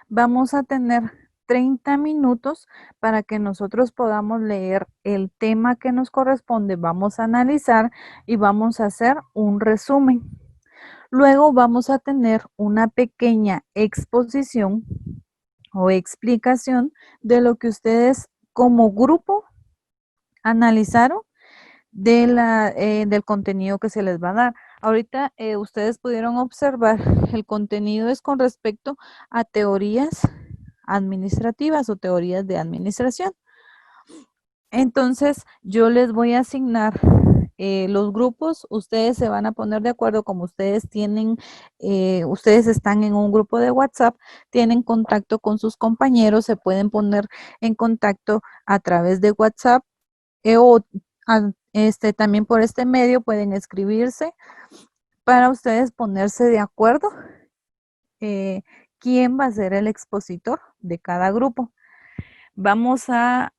vamos a tener 30 minutos para que nosotros podamos leer el tema que nos corresponde, vamos a analizar y vamos a hacer un resumen. Luego vamos a tener una pequeña exposición o explicación de lo que ustedes como grupo analizaron del contenido que se les va a dar. Ahorita ustedes pudieron observar, el contenido es con respecto a teorías administrativas o teorías de administración. Entonces, yo les voy a asignar los grupos, ustedes se van a poner de acuerdo como ustedes tienen, ustedes están en un grupo de WhatsApp, tienen contacto con sus compañeros, se pueden poner en contacto a través de WhatsApp o también por este medio pueden escribirse para ustedes ponerse de acuerdo quién va a ser el expositor de cada grupo. Vamos a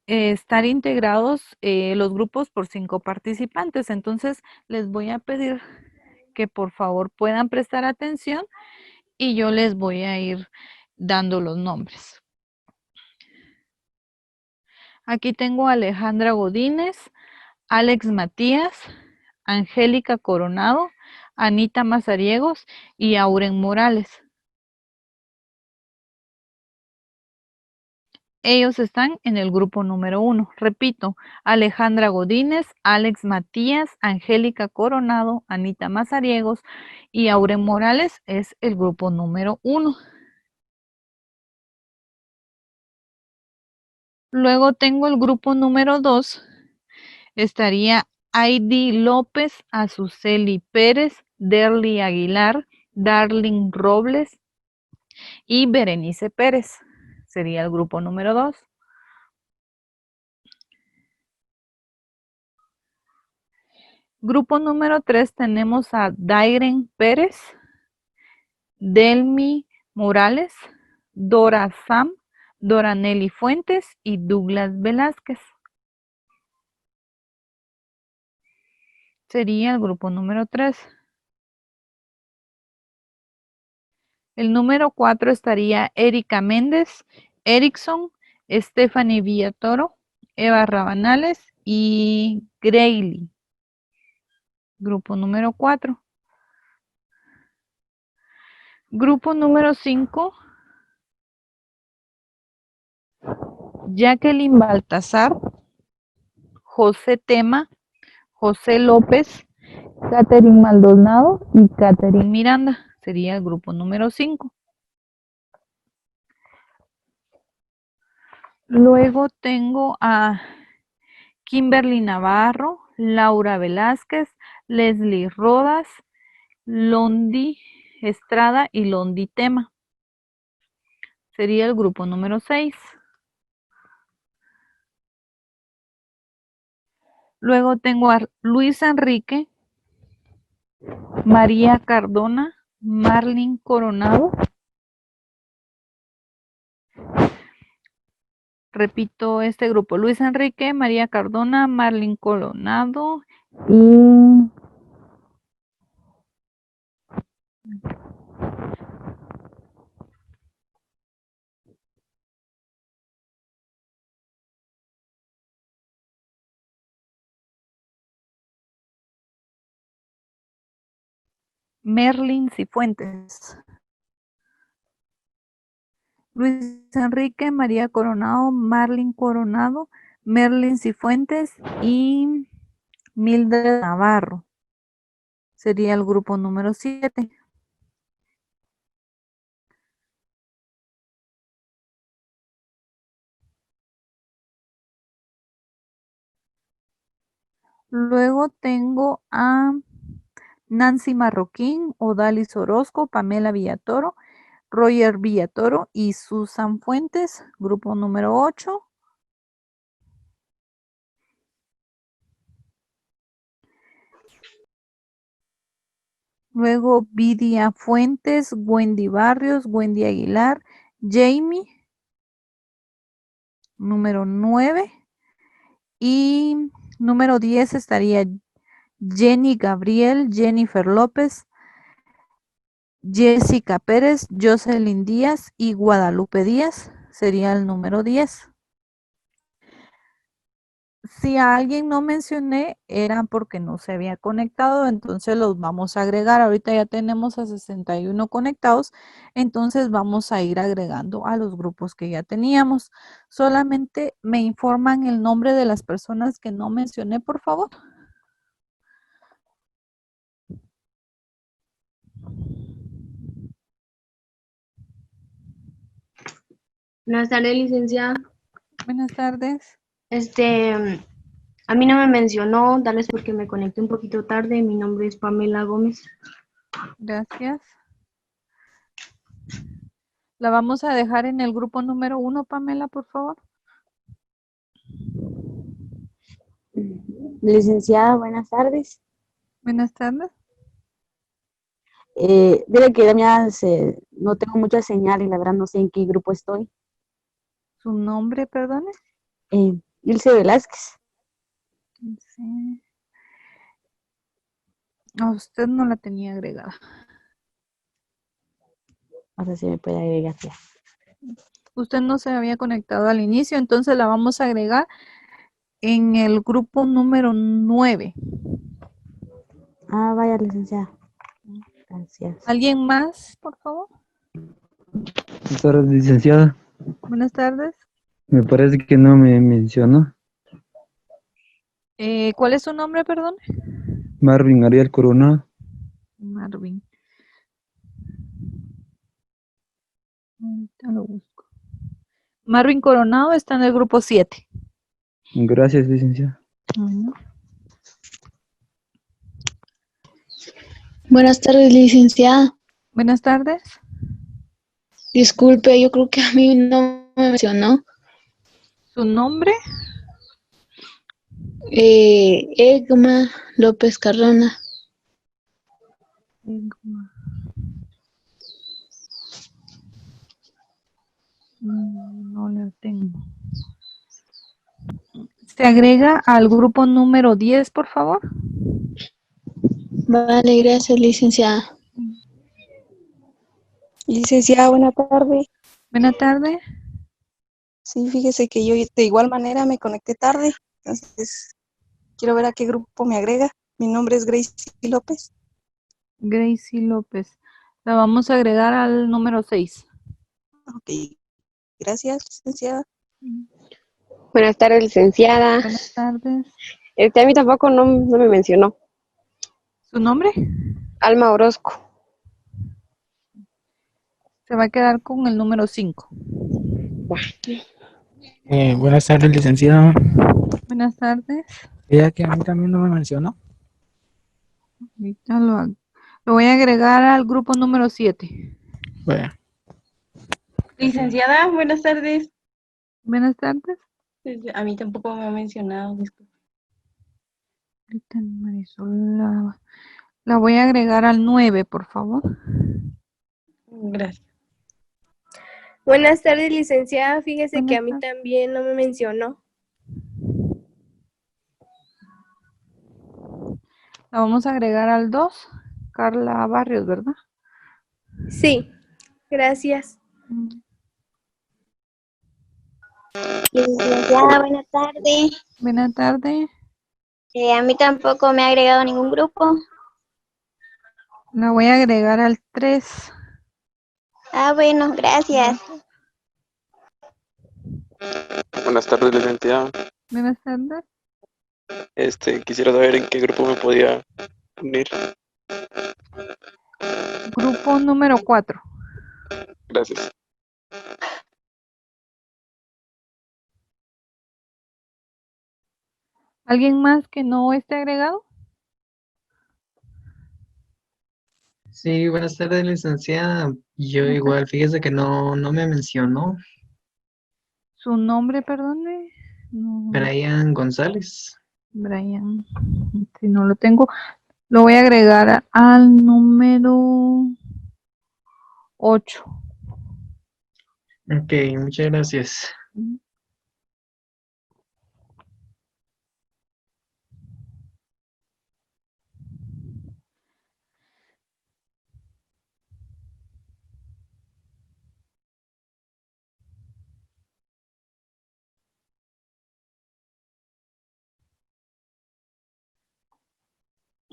estar integrados los grupos por 5 participantes. Entonces, les voy a pedir que por favor puedan prestar atención y yo les voy a ir dando los nombres. Aquí tengo a Alejandra Godínez, Alex Matías, Angélica Coronado, Anita Mazariegos y Auren Morales. Ellos están en el grupo número 1. Repito, Alejandra Godínez, Alex Matías, Angélica Coronado, Anita Mazariegos y Auren Morales es el grupo número 1. Luego tengo el grupo número 2. Estaría Heidi López, Azuceli Pérez, Derly Aguilar, Darling Robles y Berenice Pérez. Sería el grupo número 2. Grupo número 3 tenemos a Dairen Pérez, Delmi Morales, Dora Sam, Doranelli Fuentes y Douglas Velázquez. Sería el grupo número 3. El número 4 estaría Erika Méndez, Erickson, Stephanie Villatoro, Eva Rabanales y Grayley. Grupo número 4. Grupo número 5, Jacqueline Baltazar, José Tema, José López, Catherine Maldonado y Catherine Miranda. Sería el grupo número 5. Luego tengo a Kimberly Navarro, Laura Velázquez, Leslie Rodas, Londi Estrada y Londi Tema. Sería el grupo número 6. Luego tengo a Luis Enrique, María Cardona, Marlin Coronado. Repito este grupo: Luis Enrique, María Cardona, Marlin Coronado y Merlin Cifuentes. Luis Enrique, María Coronado, Marlin Coronado, Merlin Cifuentes y Mildred Navarro. Sería el grupo número 7. Luego tengo a Nancy Marroquín, Odalis Orozco, Pamela Villatoro, Roger Villatoro y Susan Fuentes, grupo número 8. Luego Vidia Fuentes, Wendy Barrios, Wendy Aguilar, Jamie, número 9. Y número 10 estaría Jenny Gabriel, Jennifer López, Jessica Pérez, Jocelyn Díaz y Guadalupe Díaz. Sería el número 10. Si a alguien no mencioné, era porque no se había conectado, entonces los vamos a agregar. Ahorita ya tenemos a 61 conectados, entonces vamos a ir agregando a los grupos que ya teníamos. Solamente me informan el nombre de las personas que no mencioné, por favor. Buenas tardes, licenciada. Buenas tardes. A mí no me mencionó, tal vez porque me conecté un poquito tarde. Mi nombre es Pamela Gómez. Gracias. La vamos a dejar en el grupo número 1, Pamela, por favor. Licenciada, buenas tardes. Buenas tardes. Dile que no tengo mucha señal y la verdad no sé en qué grupo estoy. ¿Su nombre, perdone? Ilse Velázquez. Sí. A usted no la tenía agregada. Ahora sí me puede agregar ya. Usted no se había conectado al inicio, entonces la vamos a agregar en el grupo número 9. Ah, vaya, licenciada. Gracias. ¿Alguien más, por favor? Buenas tardes, licenciada. Buenas tardes. Me parece que no me mencionó. ¿Cuál es su nombre, perdón? Marvin Ariel Coronado. Marvin. Ahorita lo busco. Marvin Coronado está en el grupo 7. Gracias, licenciada. Buenas tardes, licenciada. Buenas tardes. Disculpe, yo creo que a mí no me mencionó. ¿Su nombre? Egma López Carrona. No la tengo. Se agrega al grupo número 10, por favor. Vale, gracias, licenciada. Licenciada, buena tarde. Buenas tardes. Sí, fíjese que yo de igual manera me conecté tarde, entonces quiero ver a qué grupo me agrega. Mi nombre es Gracie López. Gracie López. La vamos a agregar al número 6. Ok, gracias, licenciada. Buenas tardes, licenciada. Buenas tardes. A mí tampoco no me mencionó. ¿Su nombre? Alma Orozco. Se va a quedar con el número 5. Buenas tardes, licenciado. Buenas tardes. Ella que a mí también no me mencionó. Ahorita lo voy a agregar al grupo número 7. Bueno, Licenciada, buenas tardes. Buenas tardes. A mí tampoco me ha mencionado, disculpe. Ahorita Marisol la voy a agregar al 9, por favor. Gracias. Buenas tardes, licenciada. Fíjese que Buenas a mí tardes. también no me mencionó. La vamos a agregar al 2. Carla Barrios, ¿verdad? Sí, gracias. Licenciada, buenas tardes. Buenas tardes. A mí tampoco me ha agregado a ningún grupo. La voy a agregar al 3. Ah, bueno, gracias. Buenas tardes, licenciada. Buenas tardes. Quisiera saber en qué grupo me podía unir. Grupo número 4. Gracias. ¿Alguien más que no esté agregado? sí, buenas tardes, licenciada. Yo Buenas tardes. igual, fíjese que no me mencionó. ¿Su nombre, perdone? No, Brian González. Brian. Si no lo tengo, lo voy a agregar al número 8. Ok, muchas gracias.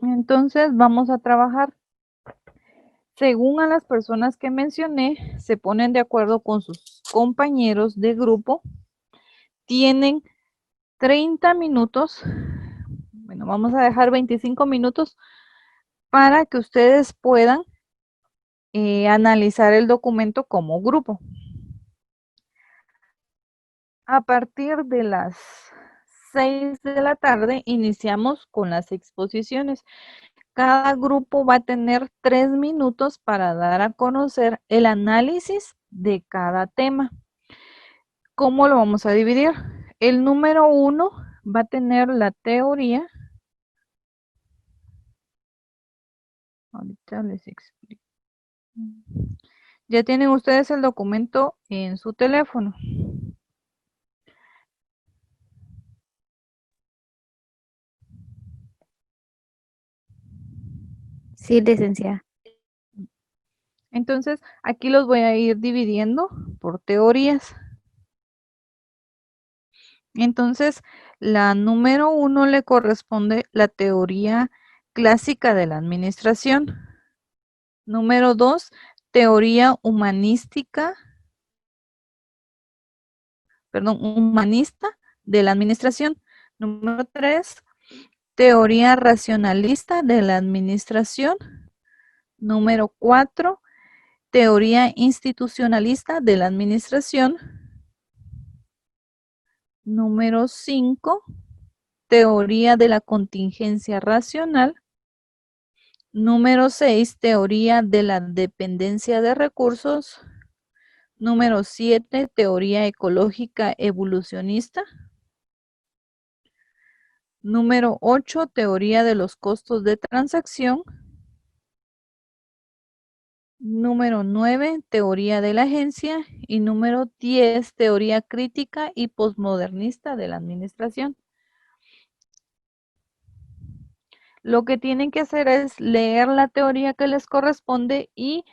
Entonces vamos a trabajar. Según a las personas que mencioné, se ponen de acuerdo con sus compañeros de grupo. Tienen 30 minutos, bueno, vamos a dejar 25 minutos para que ustedes puedan analizar el documento como grupo. A partir de las 6 de la tarde iniciamos con las exposiciones. Cada grupo va a tener 3 minutos para dar a conocer el análisis de cada tema. ¿Cómo lo vamos a dividir? El número 1 va a tener la teoría. Ahorita les explico. Ya tienen ustedes el documento en su teléfono. Sí, licenciada. Entonces, aquí los voy a ir dividiendo por teorías. Entonces, la número 1 le corresponde la teoría clásica de la administración. Número 2, teoría humanista de la administración. Número 3, teoría racionalista de la administración. Número 4, teoría institucionalista de la administración. Número 5, teoría de la contingencia racional. Número 6, teoría de la dependencia de recursos. Número 7, teoría ecológica evolucionista. Número 8, teoría de los costos de transacción. Número 9, teoría de la agencia. Y número 10, teoría crítica y posmodernista de la administración. Lo que tienen que hacer es leer la teoría que les corresponde y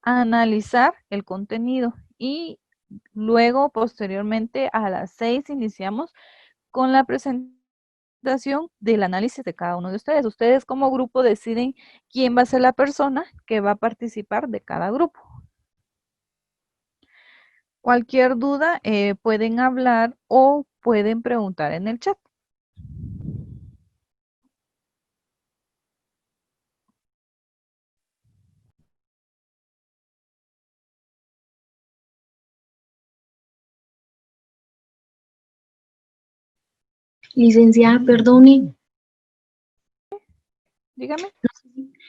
analizar el contenido. Y luego, posteriormente, a las 6 iniciamos con la presentación del análisis de cada uno de ustedes. Ustedes como grupo deciden quién va a ser la persona que va a participar de cada grupo. Cualquier duda pueden hablar o pueden preguntar en el chat. Licenciada, perdone. Dígame.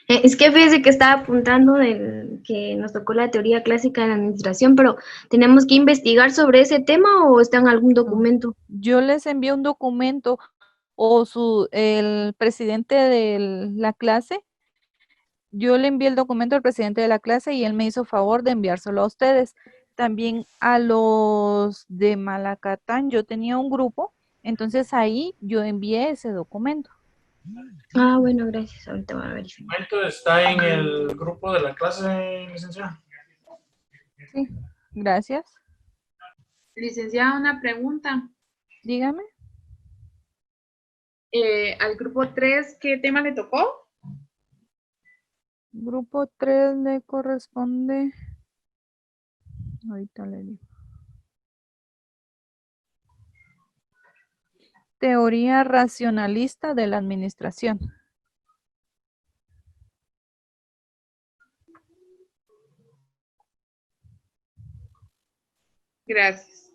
Es que fíjese que estaba apuntando que nos tocó la teoría clásica de la administración, pero ¿tenemos que investigar sobre ese tema o está en algún documento? Yo les envié un documento o el presidente de la clase. Yo le envié el documento al presidente de la clase y él me hizo favor de enviárselo a ustedes. También a los de Malacatán, yo tenía un grupo, entonces ahí yo envié ese documento. Ah, bueno, gracias. Ahorita voy a verificar. ¿El documento está en el grupo de la clase, licenciada? Sí, gracias. Licenciada, una pregunta. Dígame. Al grupo 3, ¿qué tema le tocó? Grupo 3 le corresponde. Ahorita le digo. Teoría racionalista de la administración. Gracias.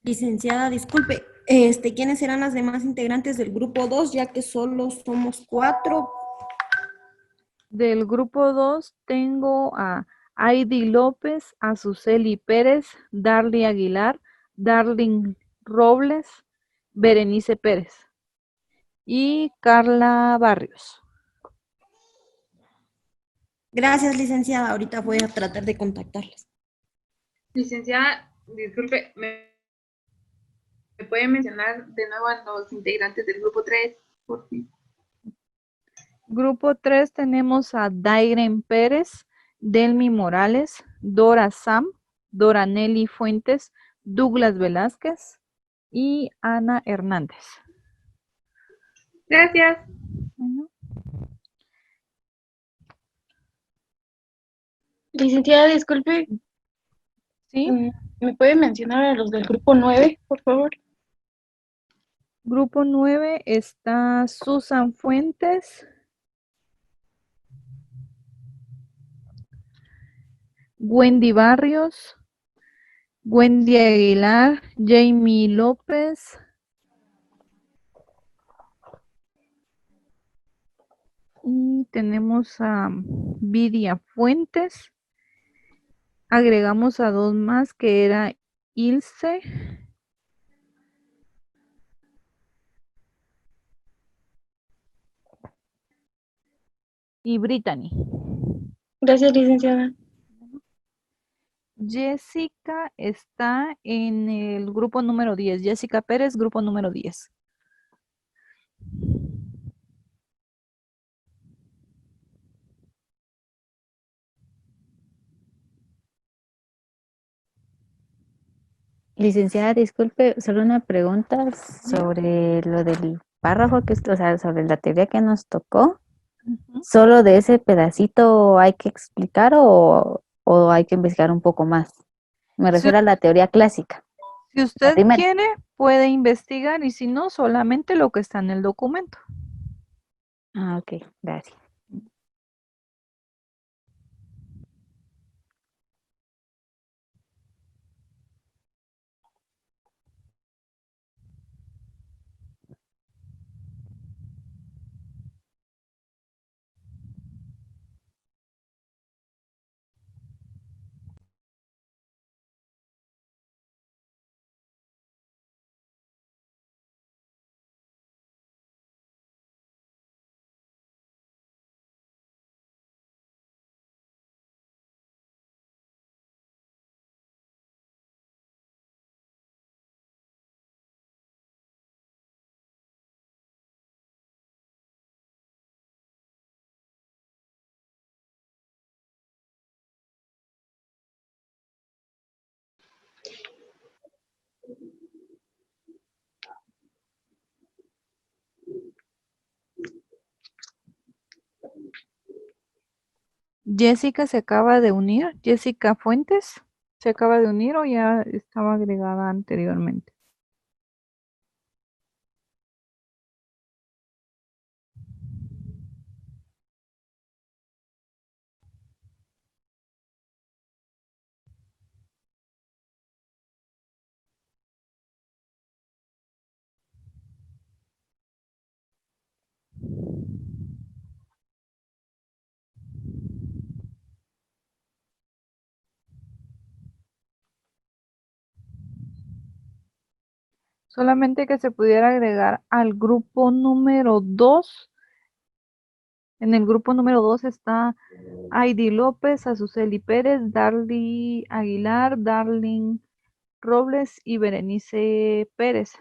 Licenciada, disculpe, ¿quiénes serán las demás integrantes del grupo 2, ya que solo somos 4? Del grupo 2 tengo a Heidi López, Azuceli Pérez, Darly Aguilar, Darling Robles, Berenice Pérez y Carla Barrios. Gracias, licenciada. Ahorita voy a tratar de contactarlas. Licenciada, disculpe, ¿me puede mencionar de nuevo a los integrantes del grupo 3, por fin? Grupo 3 tenemos a Dairen Pérez, Delmi Morales, Dora Sam, Dora Nelly Fuentes, Douglas Velázquez y Ana Hernández. Gracias. Bueno, Licenciada, disculpe, sí. ¿me puede mencionar a los del grupo 9, por favor? Grupo 9 está Susan Fuentes, Wendy Barrios, Wendy Aguilar, Jamie López, y tenemos a Vidia Fuentes. Agregamos a dos más que era Ilse y Brittany. Gracias, licenciada. Jessica está en el grupo número 10. Jessica Pérez, grupo número 10. Licenciada, disculpe, solo una pregunta sobre lo del párrafo o sea, sobre la teoría que nos tocó. ¿Solo de ese pedacito hay que explicar o hay que investigar un poco más? Me refiero a la teoría clásica. Si usted quiere, puede investigar y si no, solamente lo que está en el documento. Ah, ok, gracias. Jessica se acaba de unir. Jessica Fuentes se acaba de unir o ya estaba agregada anteriormente. Solamente que se pudiera agregar al grupo número 2. En el grupo número 2 está Heidi López, Azuceli Pérez, Darly Aguilar, Darling Robles y Berenice Pérez.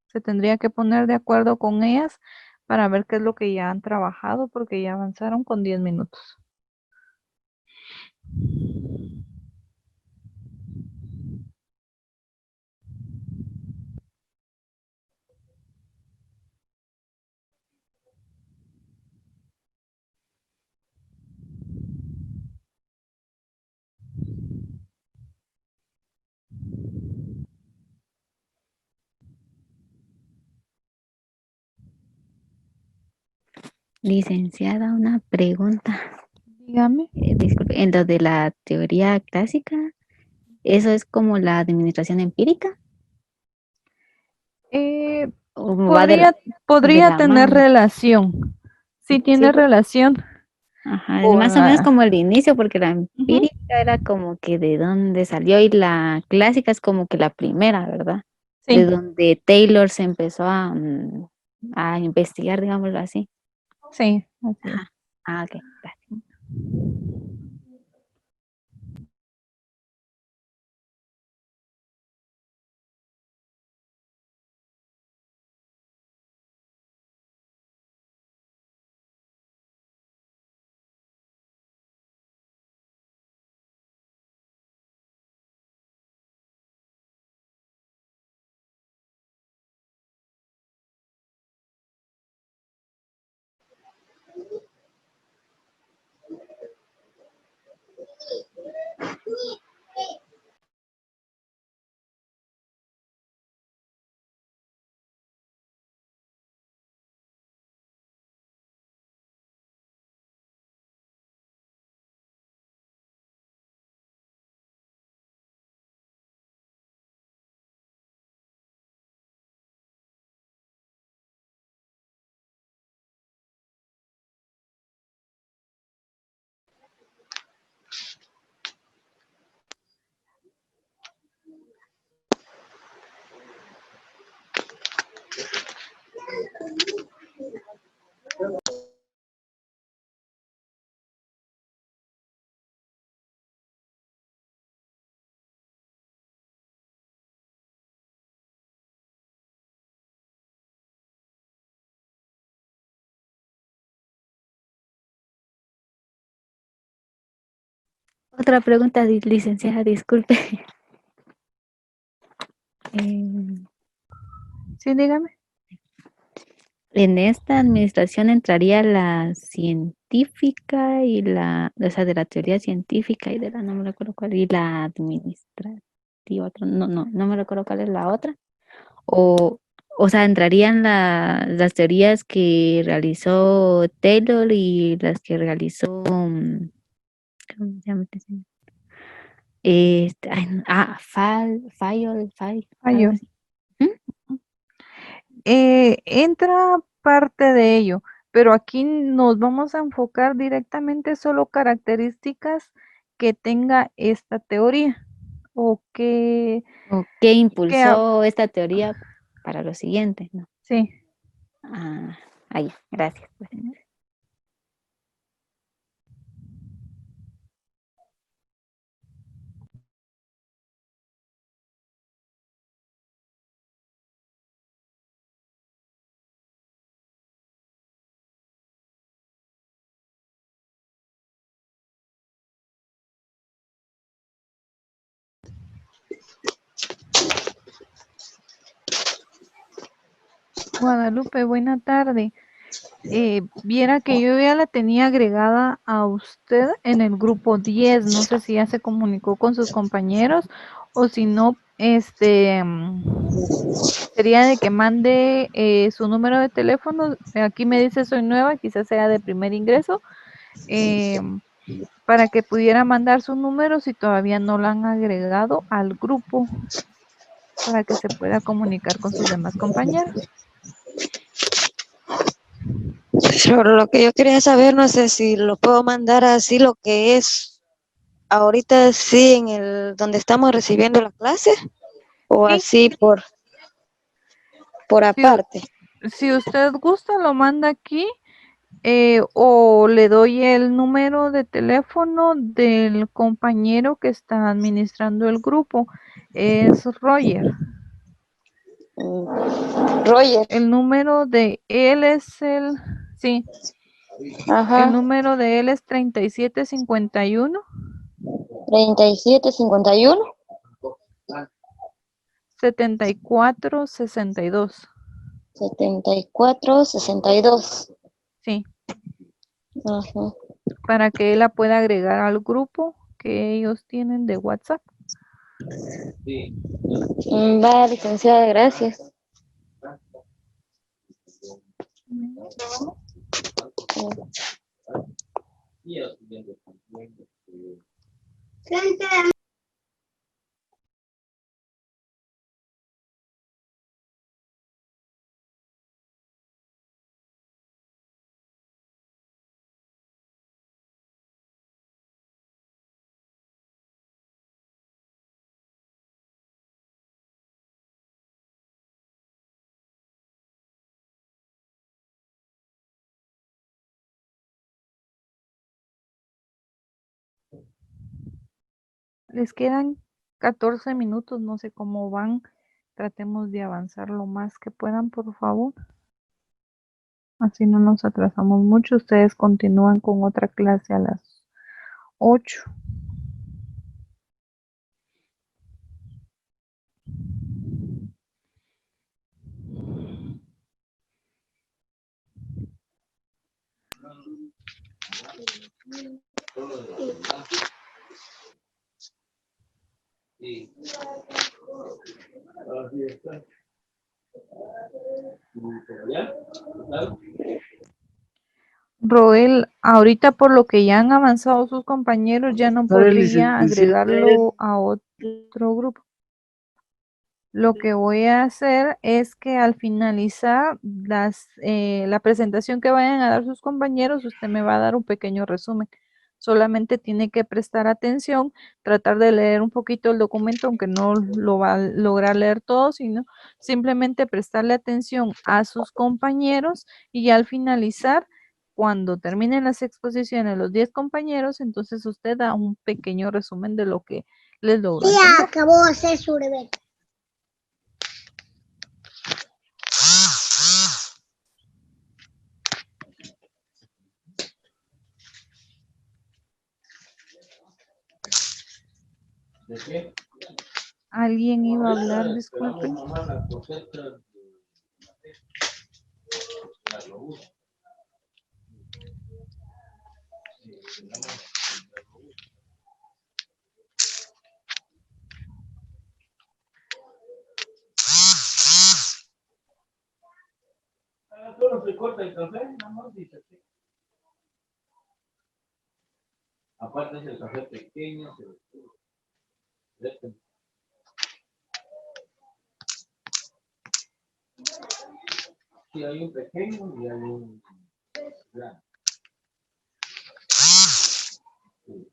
Se tendría que poner de acuerdo con ellas para ver qué es lo que ya han trabajado porque ya avanzaron con 10 minutos. Licenciada, una pregunta. Dígame. Disculpe, en lo de la teoría clásica, ¿eso es como la administración empírica? ¿O va de Podría la tener mano? relación. Sí tiene Sí, relación. ajá, es Con más o menos la- como el inicio, porque la empírica era como que de dónde salió y la clásica es como que la primera, ¿verdad? De Sí, donde Taylor se empezó a investigar, digámoslo así. sí, así es. Ajá. Ah, ok, gracias. Otra pregunta, licenciada, disculpe. Sí, dígame. En esta administración entraría la científica y o sea, de la teoría científica y de la, no me recuerdo cuál, y la administrativa, no me recuerdo cuál es la otra. O sea, entrarían las teorías que realizó Taylor y las que realizó, ¿cómo se llama este señor? Fayol, algo Yo. así. ¿Mm? Entra parte de ello, pero aquí nos vamos a enfocar directamente solo características que tenga esta teoría o que, ¿O qué que impulsó esta teoría para lo siguiente? ¿No? sí. Ya, gracias. Guadalupe, buena tarde. Viera que yo ya la tenía agregada a usted en el grupo 10. No sé si ya se comunicó con sus compañeros o si no, sería de que mande su número de teléfono. Aquí me dice soy nueva, quizás sea de primer ingreso, para que pudiera mandar su número si todavía no la han agregado al grupo, para que se pueda comunicar con sus demás compañeros. Pero lo que yo quería saber, no sé si lo puedo mandar así lo que es ahorita sí en el donde estamos recibiendo la clase o Sí. así por aparte. Si usted gusta, lo manda aquí o le doy el número de teléfono del compañero que está administrando el grupo. Es Roger. Roger. El número de él es sí. Ajá. El número de él es 3751. 3751. 7462. 7462. Sí. Ajá. Para que él la pueda agregar al grupo que ellos tienen de WhatsApp. Va, licenciada, gracias. Les quedan 14 minutos, no sé cómo van. Tratemos de avanzar lo más que puedan, por favor. Así no nos atrasamos mucho. Ustedes continúan con otra clase a las 8. Roel, ahorita por lo que ya han avanzado sus compañeros, ya no podría agregarlo a otro grupo. Lo que voy a hacer es que al finalizar la presentación que vayan a dar sus compañeros, usted me va a dar un pequeño resumen. Solamente tiene que prestar atención, tratar de leer un poquito el documento, aunque no lo va a lograr leer todo, sino simplemente prestarle atención a sus compañeros y al finalizar, cuando terminen las exposiciones los 10 compañeros, entonces usted da un pequeño resumen de lo que les logró entender. Acabó de hacer su deber. ¿Alguien iba a hablar? Disculpen. Solo se corta el café, nada más dice. Aparte es el café pequeño, sí, hay un pequeño y hay un grande. Sí.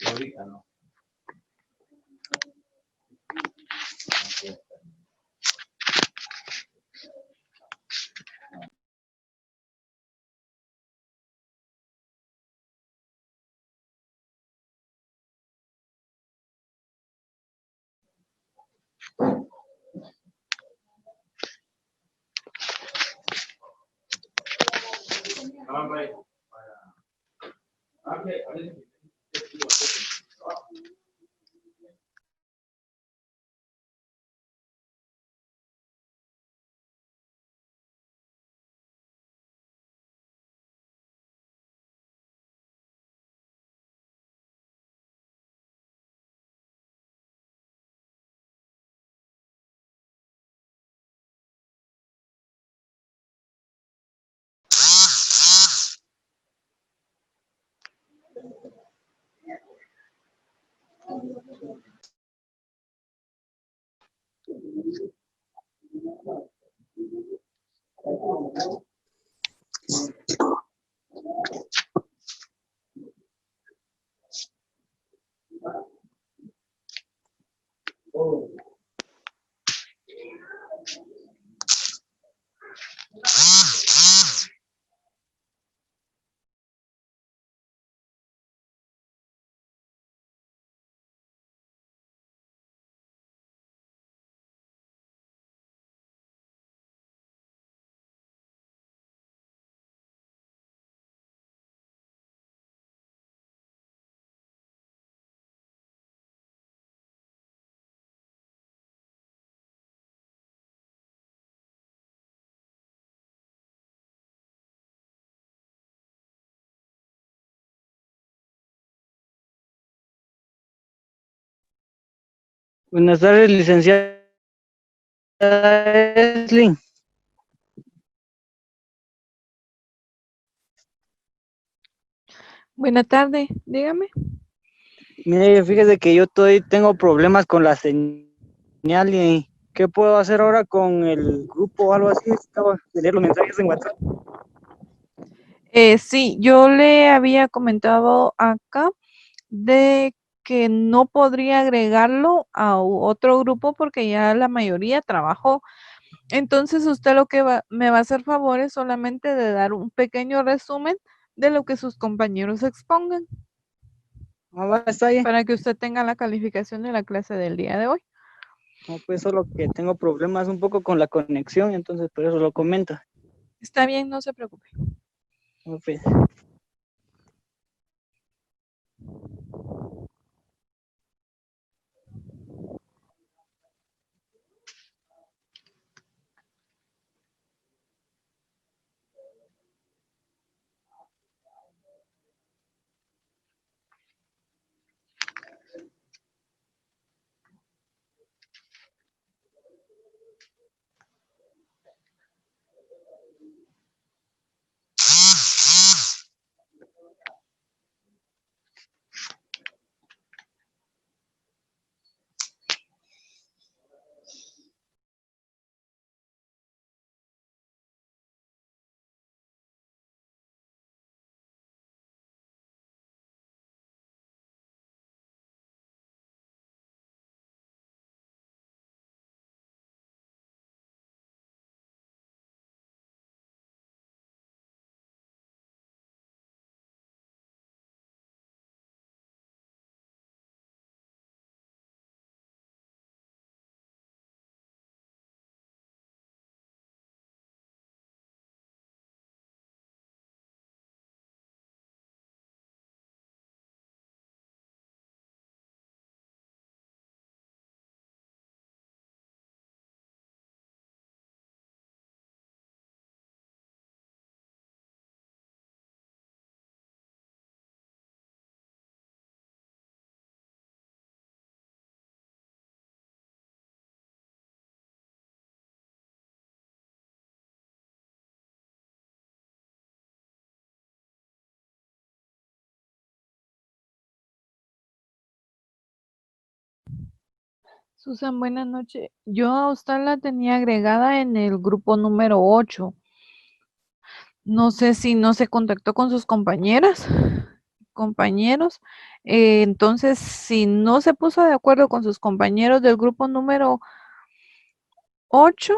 Ahorita no. Buenas tardes, licenciada Eslin. Buena tarde, dígame. Mire, fíjese que yo tengo problemas con la señal y ¿qué puedo hacer ahora con el grupo o algo así? Acabo de leer los mensajes en WhatsApp. Sí, yo le había comentado acá de que no podría agregarlo a otro grupo porque ya la mayoría trabajó. Entonces usted lo que me va a hacer favor es solamente de dar un pequeño resumen de lo que sus compañeros expongan. Está bien. Para que usted tenga la calificación de la clase del día de hoy. No, pues solo que tengo problemas un poco con la conexión, entonces por eso lo comento. Está bien, no se preocupe. No, pues. Susan, buenas noches. Yo a usted la tenía agregada en el grupo número 8. No sé si no se contactó con sus compañeros. Entonces, si no se puso de acuerdo con sus compañeros del grupo número 8,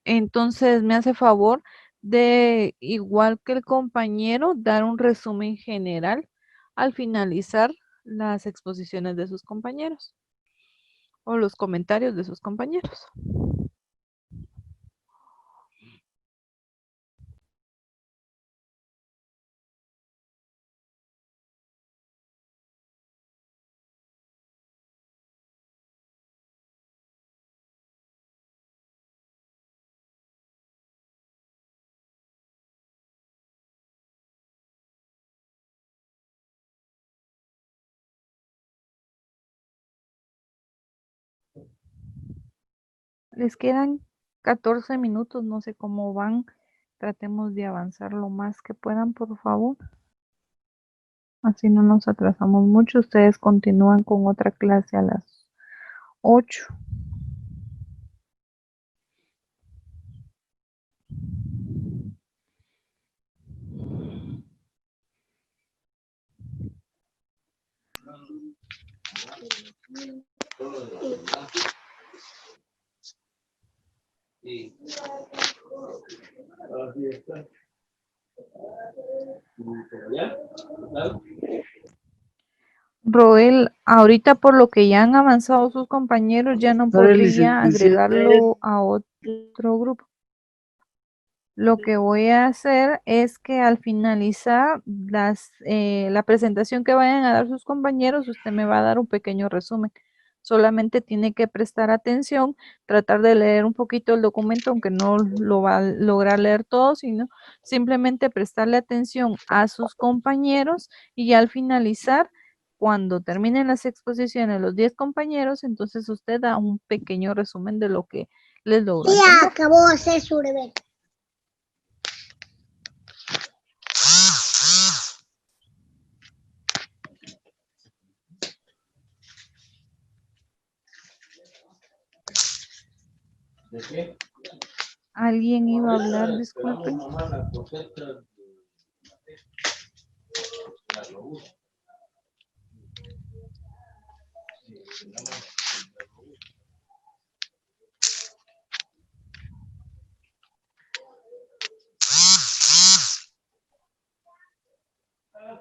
entonces me hace favor de, igual que el compañero, dar un resumen general al finalizar las exposiciones de sus compañeros o los comentarios de sus compañeros. Les quedan 14 minutos, no sé cómo van. Tratemos de avanzar lo más que puedan, por favor. Así no nos atrasamos mucho. Ustedes continúan con otra clase a las 8. Sí. Así está. ¿Ya? ¿Claro? Roel, ahorita por lo que ya han avanzado sus compañeros, ya no podría agregarlo a otro grupo. Lo que voy a hacer es que al finalizar la presentación que vayan a dar sus compañeros, usted me va a dar un pequeño resumen. Solamente tiene que prestar atención, tratar de leer un poquito el documento, aunque no lo va a lograr leer todo, sino simplemente prestarle atención a sus compañeros y al finalizar, cuando terminen las exposiciones los 10 compañeros, entonces usted da un pequeño resumen de lo que les logró entender. Acabó de hacer su deber. ¿De qué? ¿Alguien iba a hablar? Disculpen.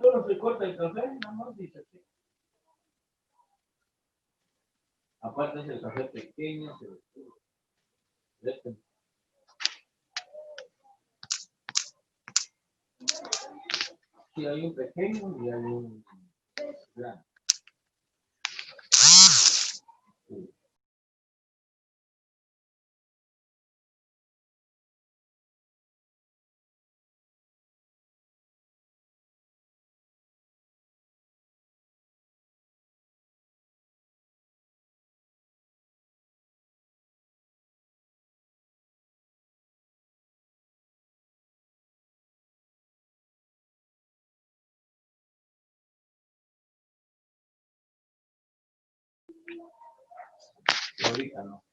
Solo se corta el café, nada más dice así. Aparte es el café pequeño, se ve. Sí, hay un pequeño y hay un grande. Sí. Ahorita no.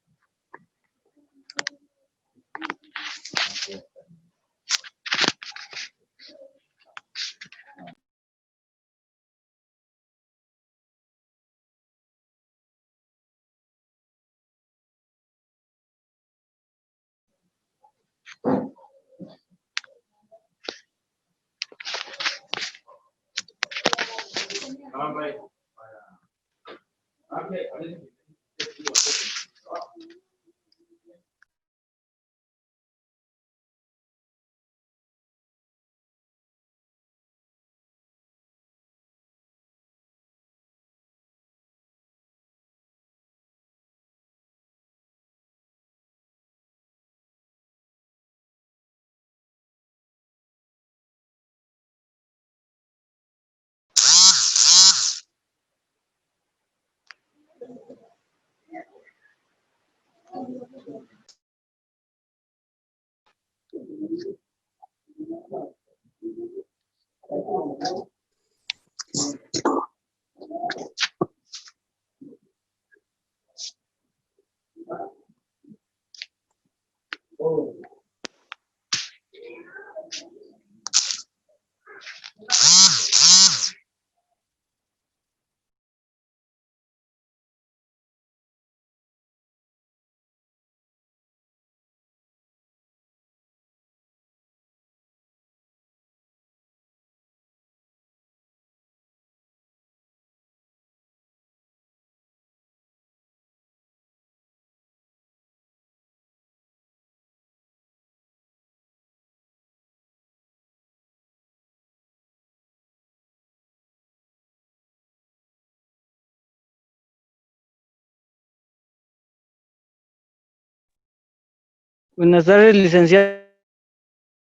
Buenas tardes, licenciada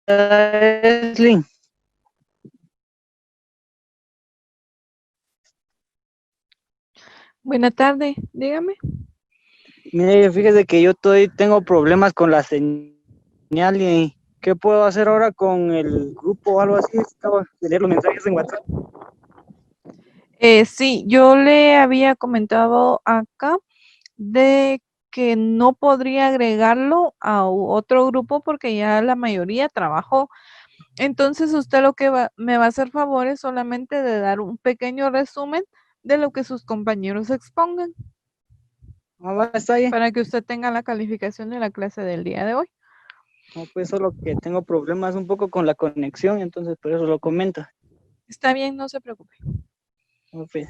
Eslin. Buena tarde, dígame. Mire, fíjese que yo tengo problemas con la señal y ¿qué puedo hacer ahora con el grupo o algo así? Acabo de leer los mensajes en WhatsApp. Sí, yo le había comentado acá de que no podría agregarlo a otro grupo porque ya la mayoría trabajó. Entonces usted lo que me va a hacer favor es solamente de dar un pequeño resumen de lo que sus compañeros expongan. Está bien. Para que usted tenga la calificación de la clase del día de hoy. No, pues solo que tengo problemas un poco con la conexión, entonces por eso lo comento. Está bien, no se preocupe. No, pues.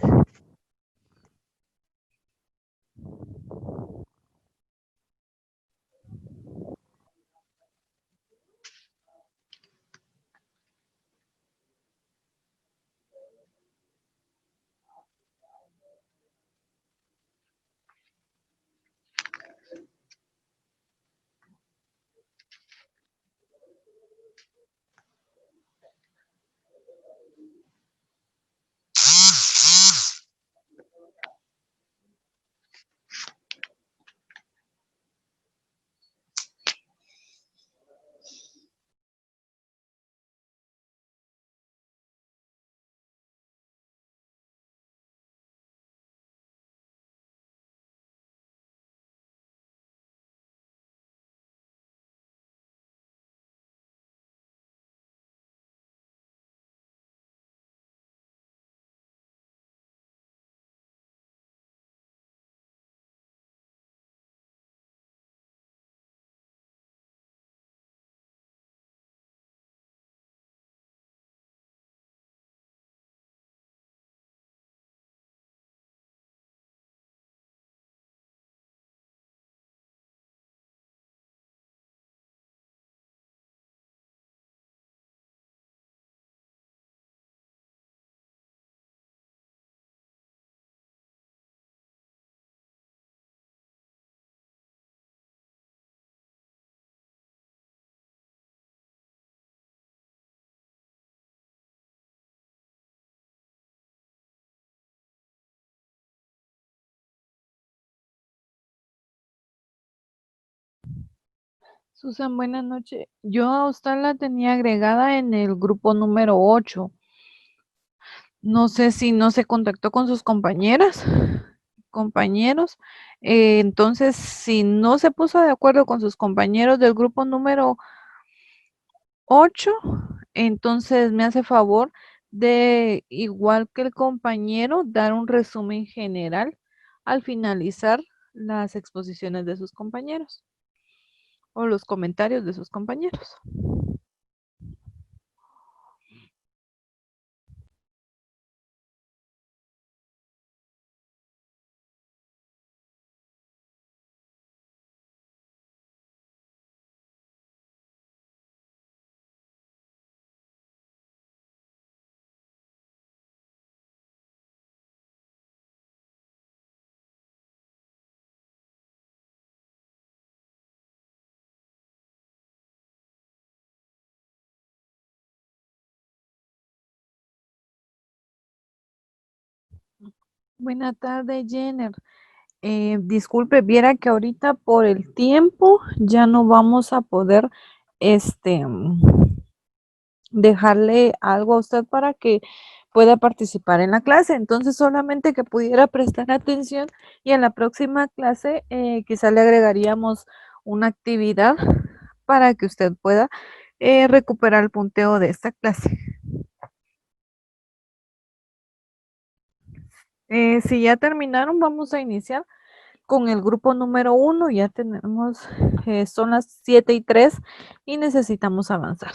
Susan, buenas noches. Yo a usted la tenía agregada en el grupo número 8. No sé si no se contactó con sus compañeros. Entonces, si no se puso de acuerdo con sus compañeros del grupo número 8, entonces me hace favor de, igual que el compañero, dar un resumen general al finalizar las exposiciones de sus compañeros o los comentarios de sus compañeros. Buenas tardes, Jenner. Disculpe, viera que ahorita por el tiempo ya no vamos a poder dejarle algo a usted para que pueda participar en la clase. Entonces, solamente que pudiera prestar atención y en la próxima clase quizá le agregaríamos una actividad para que usted pueda recuperar el punteo de esta clase. Si ya terminaron, vamos a iniciar con el grupo número 1. Ya tenemos, son las 7:03 y necesitamos avanzar.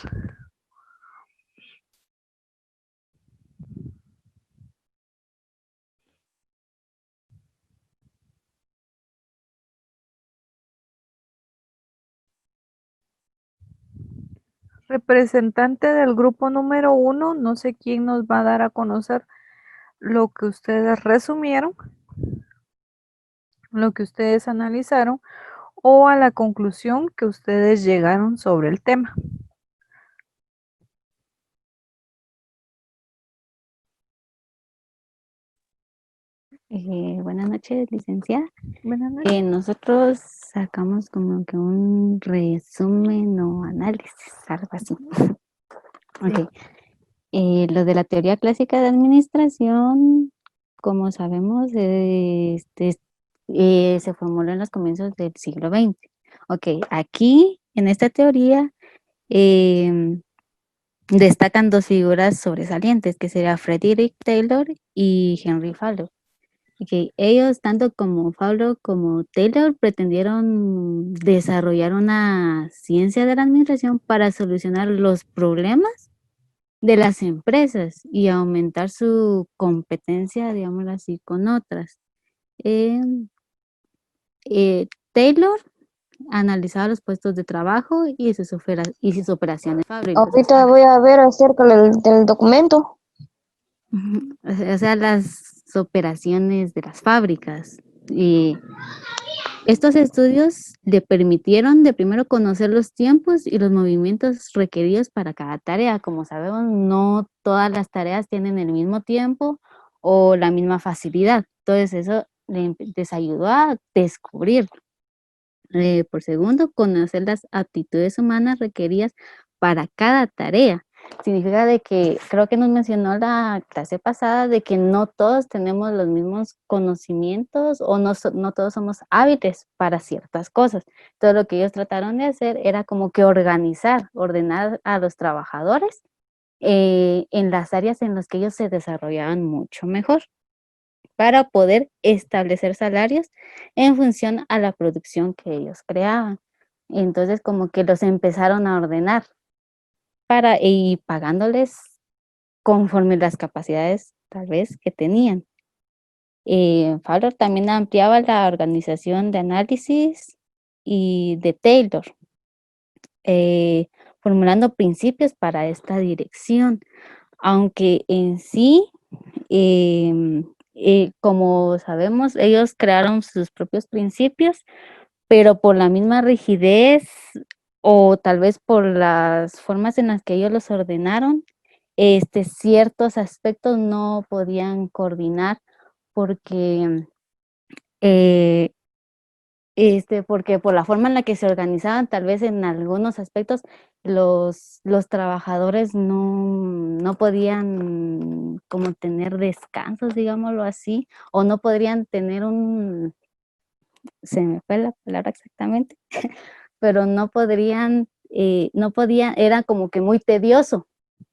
Representante del grupo número 1, no sé quién nos va a dar a conocer lo que ustedes resumieron, lo que ustedes analizaron o a la conclusión que ustedes llegaron sobre el tema. Buenas noches, licenciada. Buenas noches. Nosotros sacamos como que un resumen o análisis, algo así. Ok. Lo de la teoría clásica de administración, como sabemos, se formuló en los comienzos del siglo XX. Ok, aquí en esta teoría destacan dos figuras sobresalientes, que sería Frederick Taylor y Henry Fowler. Okay. Ellos, tanto como Fowler como Taylor, pretendieron desarrollar una ciencia de la administración para solucionar los problemas de las empresas y aumentar su competencia, digámoslo así, con otras. Taylor analizaba los puestos de trabajo y sus operaciones fábricas. Ahorita voy a ver acerca del documento. O sea, las operaciones de las fábricas. Y estos estudios le permitieron de primero conocer los tiempos y los movimientos requeridos para cada tarea. Como sabemos, no todas las tareas tienen el mismo tiempo o la misma facilidad. Entonces eso les ayudó a descubrir. Por segundo, conocer las aptitudes humanas requeridas para cada tarea. Significa de que, creo que nos mencionó la clase pasada, de que no todos tenemos los mismos conocimientos o no todos somos hábiles para ciertas cosas. Todo lo que ellos trataron de hacer era como que ordenar a los trabajadores en las áreas en las que ellos se desarrollaban mucho mejor, para poder establecer salarios en función a la producción que ellos creaban. Entonces como que los empezaron a ordenar y pagándoles conforme las capacidades tal vez que tenían. Fowler también ampliaba la organización de análisis y de Taylor, formulando principios para esta dirección, aunque en sí como sabemos, ellos crearon sus propios principios, pero por la misma rigidez o tal vez por las formas en las que ellos los ordenaron, ciertos aspectos no podían coordinar porque porque por la forma en la que se organizaban, tal vez en algunos aspectos los trabajadores no podían como tener descansos, digámoslo así, o no podrían tener se me fue la palabra exactamente, pero no podían, era como que muy tedioso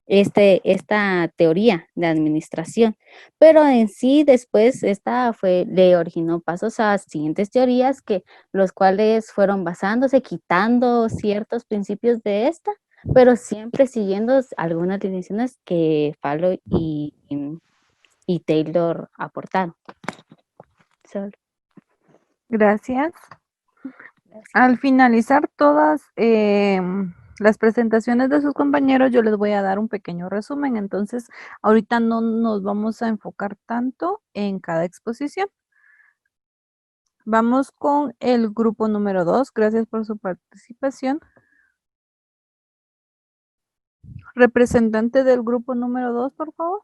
esta teoría de administración, pero en sí después le originó pasos a siguientes teorías los cuales fueron basándose, quitando ciertos principios de esta, pero siempre siguiendo algunas definiciones que Fowler y Taylor aportaron. Gracias. Al finalizar todas las presentaciones de sus compañeros, yo les voy a dar un pequeño resumen. Entonces, ahorita no nos vamos a enfocar tanto en cada exposición. Vamos con el grupo número 2. Gracias por su participación. Representante del grupo número 2, por favor.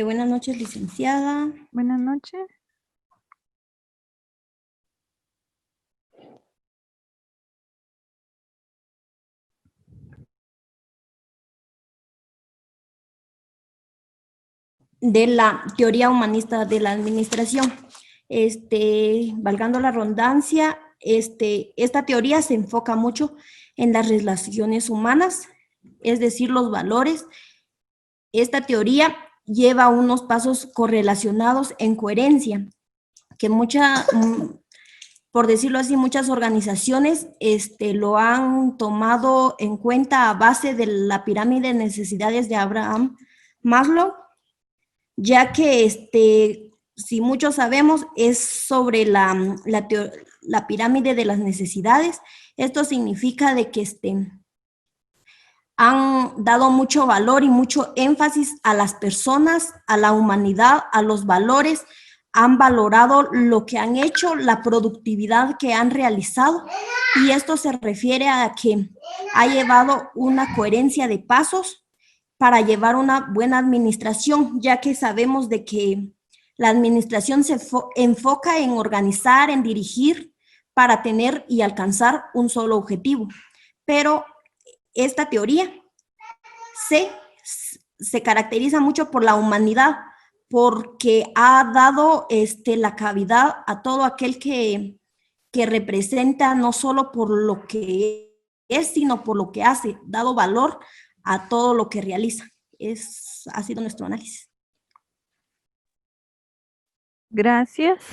Buenas noches, licenciada. Buenas noches. De la teoría humanista de la administración. Valgando la redundancia, esta teoría se enfoca mucho en las relaciones humanas, es decir, los valores. Esta teoría lleva unos pasos correlacionados en coherencia, que por decirlo así, muchas organizaciones lo han tomado en cuenta a base de la pirámide de necesidades de Abraham Maslow, ya que si muchos sabemos, es sobre la pirámide de las necesidades. Esto significa de que han dado mucho valor y mucho énfasis a las personas, a la humanidad, a los valores, han valorado lo que han hecho, la productividad que han realizado, y esto se refiere a que ha llevado una coherencia de pasos para llevar una buena administración, ya que sabemos de que la administración se enfoca en organizar, en dirigir, para tener y alcanzar un solo objetivo. Pero esta teoría se caracteriza mucho por la humanidad, porque ha dado la cavidad a todo aquel que representa, no solo por lo que es, sino por lo que hace, dado valor a todo lo que realiza. Ha sido nuestro análisis. Gracias.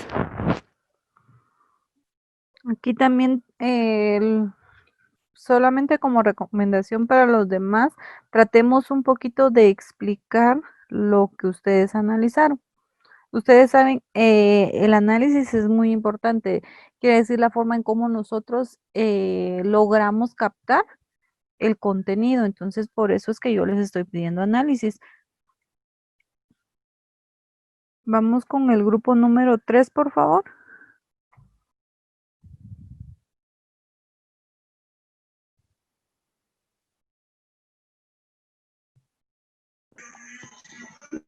Aquí también solamente como recomendación para los demás, tratemos un poquito de explicar lo que ustedes analizaron. Ustedes saben, el análisis es muy importante, quiere decir la forma en cómo nosotros logramos captar el contenido. Entonces, por eso es que yo les estoy pidiendo análisis. Vamos con el grupo número 3, por favor.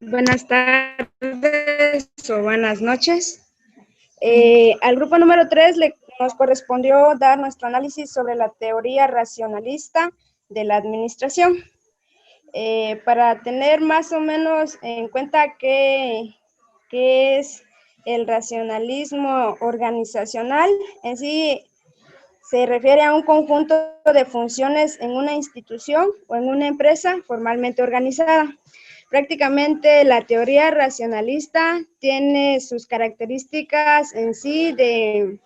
Buenas tardes o buenas noches. Al grupo número 3 nos correspondió dar nuestro análisis sobre la teoría racionalista de la administración. Para tener más o menos en cuenta qué es el racionalismo organizacional, en sí se refiere a un conjunto de funciones en una institución o en una empresa formalmente organizada. Prácticamente la teoría racionalista tiene sus características en sí de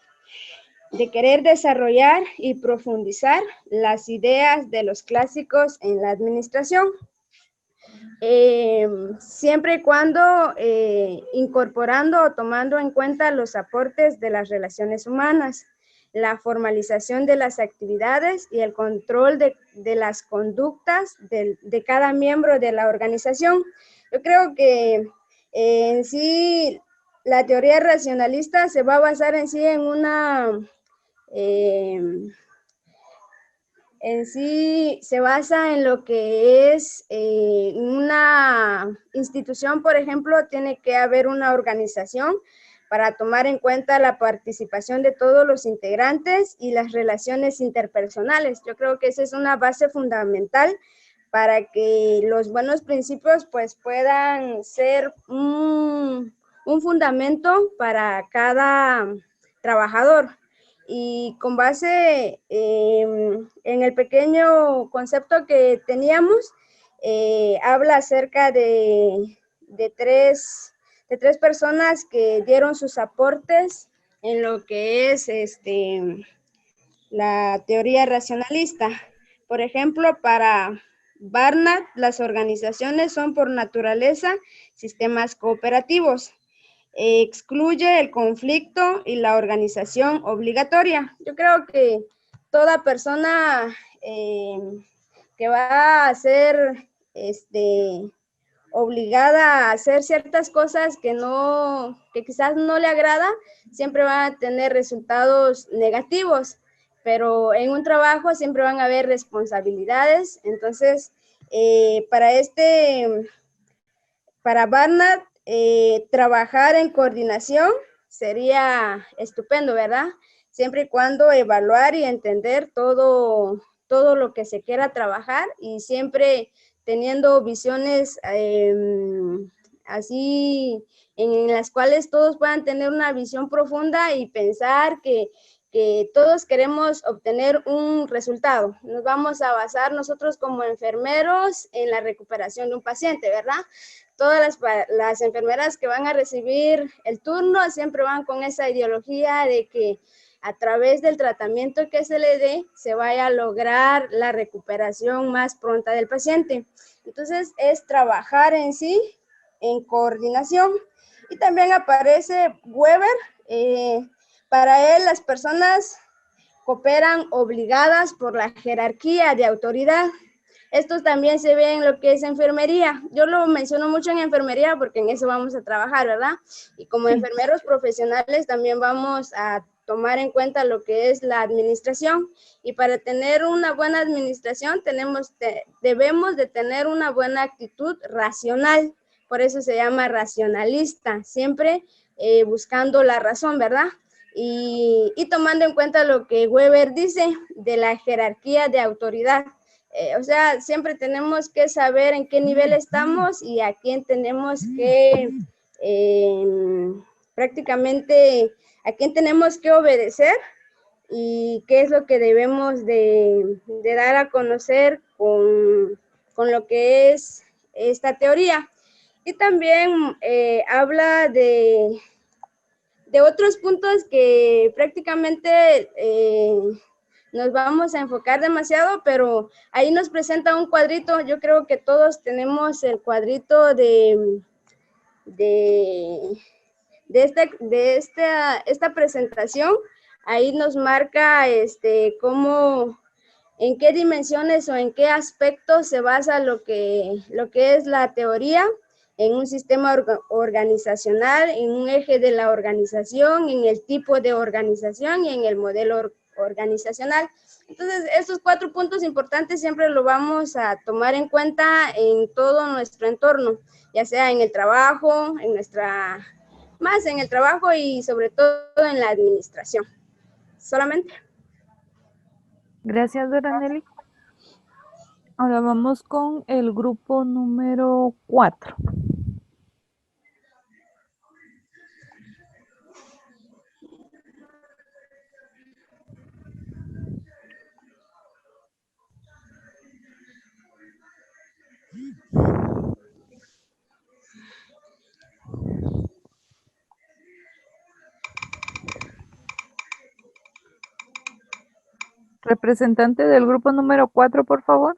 querer desarrollar y profundizar las ideas de los clásicos en la administración, siempre y cuando incorporando o tomando en cuenta los aportes de las relaciones humanas, la formalización de las actividades y el control de las conductas de cada miembro de la organización. Yo creo que en sí la teoría racionalista se va a basar en sí en se basa en lo que es una institución, por ejemplo, tiene que haber una organización para tomar en cuenta la participación de todos los integrantes y las relaciones interpersonales. Yo creo que esa es una base fundamental para que los buenos principios pues puedan ser un fundamento para cada trabajador. Y con base en el pequeño concepto que teníamos, habla acerca de tres personas que dieron sus aportes en lo que es la teoría racionalista. Por ejemplo, para Barnard, las organizaciones son por naturaleza sistemas cooperativos. Excluye el conflicto y la organización obligatoria. Yo creo que toda persona que va a ser obligada a hacer ciertas cosas que quizás no le agrada, siempre va a tener resultados negativos, pero en un trabajo siempre van a haber responsabilidades. Entonces, para Barnard, trabajar en coordinación sería estupendo, ¿verdad? Siempre y cuando evaluar y entender todo lo que se quiera trabajar y siempre teniendo visiones así en las cuales todos puedan tener una visión profunda y pensar que todos queremos obtener un resultado. Nos vamos a basar nosotros como enfermeros en la recuperación de un paciente, ¿verdad? Todas las enfermeras que van a recibir el turno siempre van con esa ideología de que a través del tratamiento que se le dé, se vaya a lograr la recuperación más pronta del paciente. Entonces, es trabajar en sí, en coordinación. Y también aparece Weber. Para él, las personas cooperan obligadas por la jerarquía de autoridad. Esto también se ve en lo que es enfermería. Yo lo menciono mucho en enfermería porque en eso vamos a trabajar, ¿verdad? Y como enfermeros profesionales también vamos a tomar en cuenta lo que es la administración. Y para tener una buena administración debemos de tener una buena actitud racional. Por eso se llama racionalista, siempre buscando la razón, ¿verdad? Y tomando en cuenta lo que Weber dice de la jerarquía de autoridad. O sea, siempre tenemos que saber en qué nivel estamos y a quién tenemos que prácticamente a quién tenemos que obedecer y qué es lo que debemos de dar a conocer con lo que es esta teoría. Y también habla de otros puntos que prácticamente nos vamos a enfocar demasiado, pero ahí nos presenta un cuadrito. Yo creo que todos tenemos el cuadrito de esta presentación. Ahí nos marca cómo, en qué dimensiones o en qué aspectos se basa lo que es la teoría en un sistema organizacional, en un eje de la organización, en el tipo de organización y en el modelo organizacional. Entonces, estos 4 puntos importantes siempre lo vamos a tomar en cuenta en todo nuestro entorno, ya sea en el trabajo, más en el trabajo y sobre todo en la administración. Solamente. Gracias, Doraneli. Ahora vamos con el grupo número 4. Representante del grupo número 4, por favor.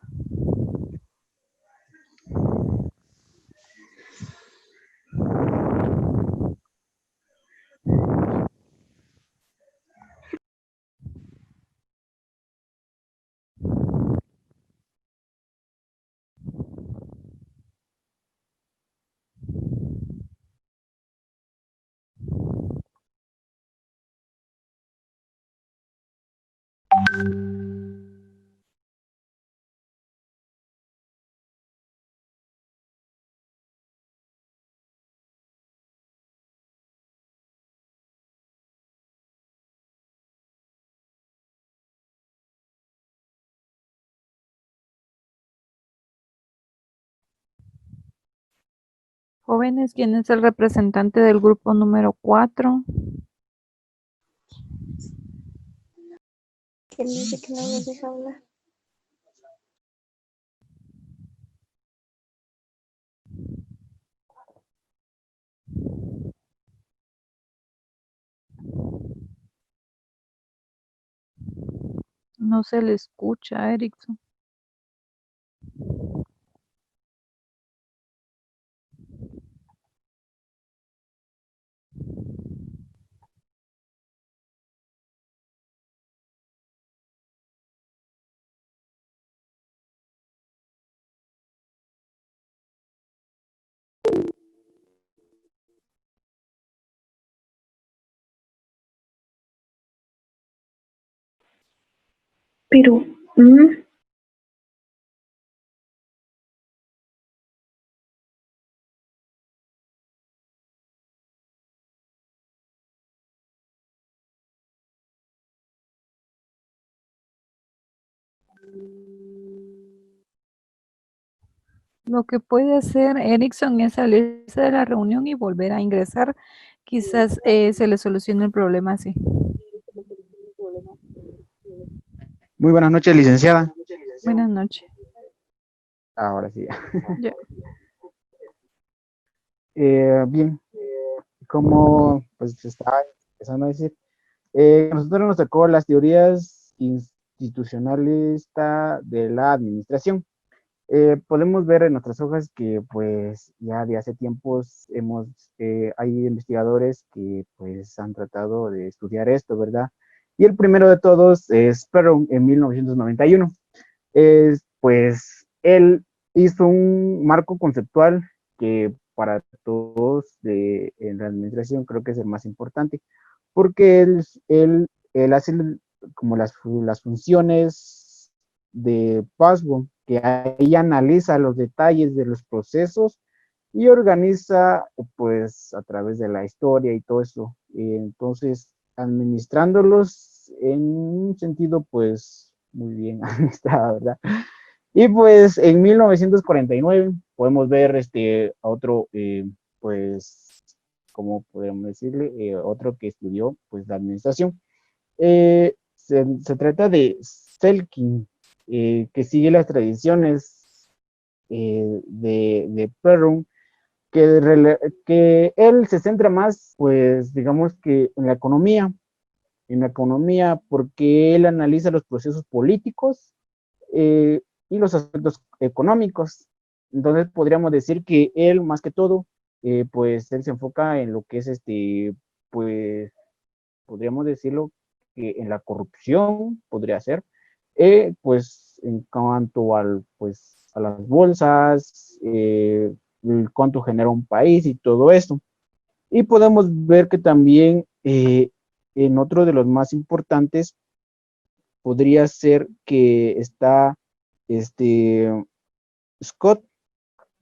Jóvenes, ¿quién es el representante del grupo número 4? ¿Quién dice que no nos deja hablar? No se le escucha, Erickson. Pero, Lo que puede hacer Erickson es salirse de la reunión y volver a ingresar. Quizás se le solucione el problema así. Muy buenas noches, licenciada. Buenas noches. Ahora sí. Ya. Bien, como pues estaba empezando a decir, a nosotros nos tocó las teorías institucionales de la administración. Podemos ver en nuestras hojas que pues ya de hace tiempos hay investigadores que pues han tratado de estudiar esto, ¿verdad? Y el primero de todos es Perron en 1991. Pues él hizo un marco conceptual que para todos en la administración creo que es el más importante, porque él hace como las funciones de Password, que ahí analiza los detalles de los procesos y organiza pues a través de la historia y todo eso. Entonces, administrándolos en un sentido pues muy bien administrado, ¿verdad? Y pues en 1949 podemos ver a otro, pues, ¿cómo podemos decirle? Otro que estudió pues la administración. Se trata de Selkin, que sigue las tradiciones de Perron, que él se centra más, pues, digamos que en la economía, porque él analiza los procesos políticos y los aspectos económicos. Entonces podríamos decir que él, más que todo, pues él se enfoca en lo que es pues podríamos decirlo que en la corrupción podría ser, pues en cuanto pues, a las bolsas, cuánto genera un país y todo eso. Y podemos ver que también en otro de los más importantes podría ser que está Scott,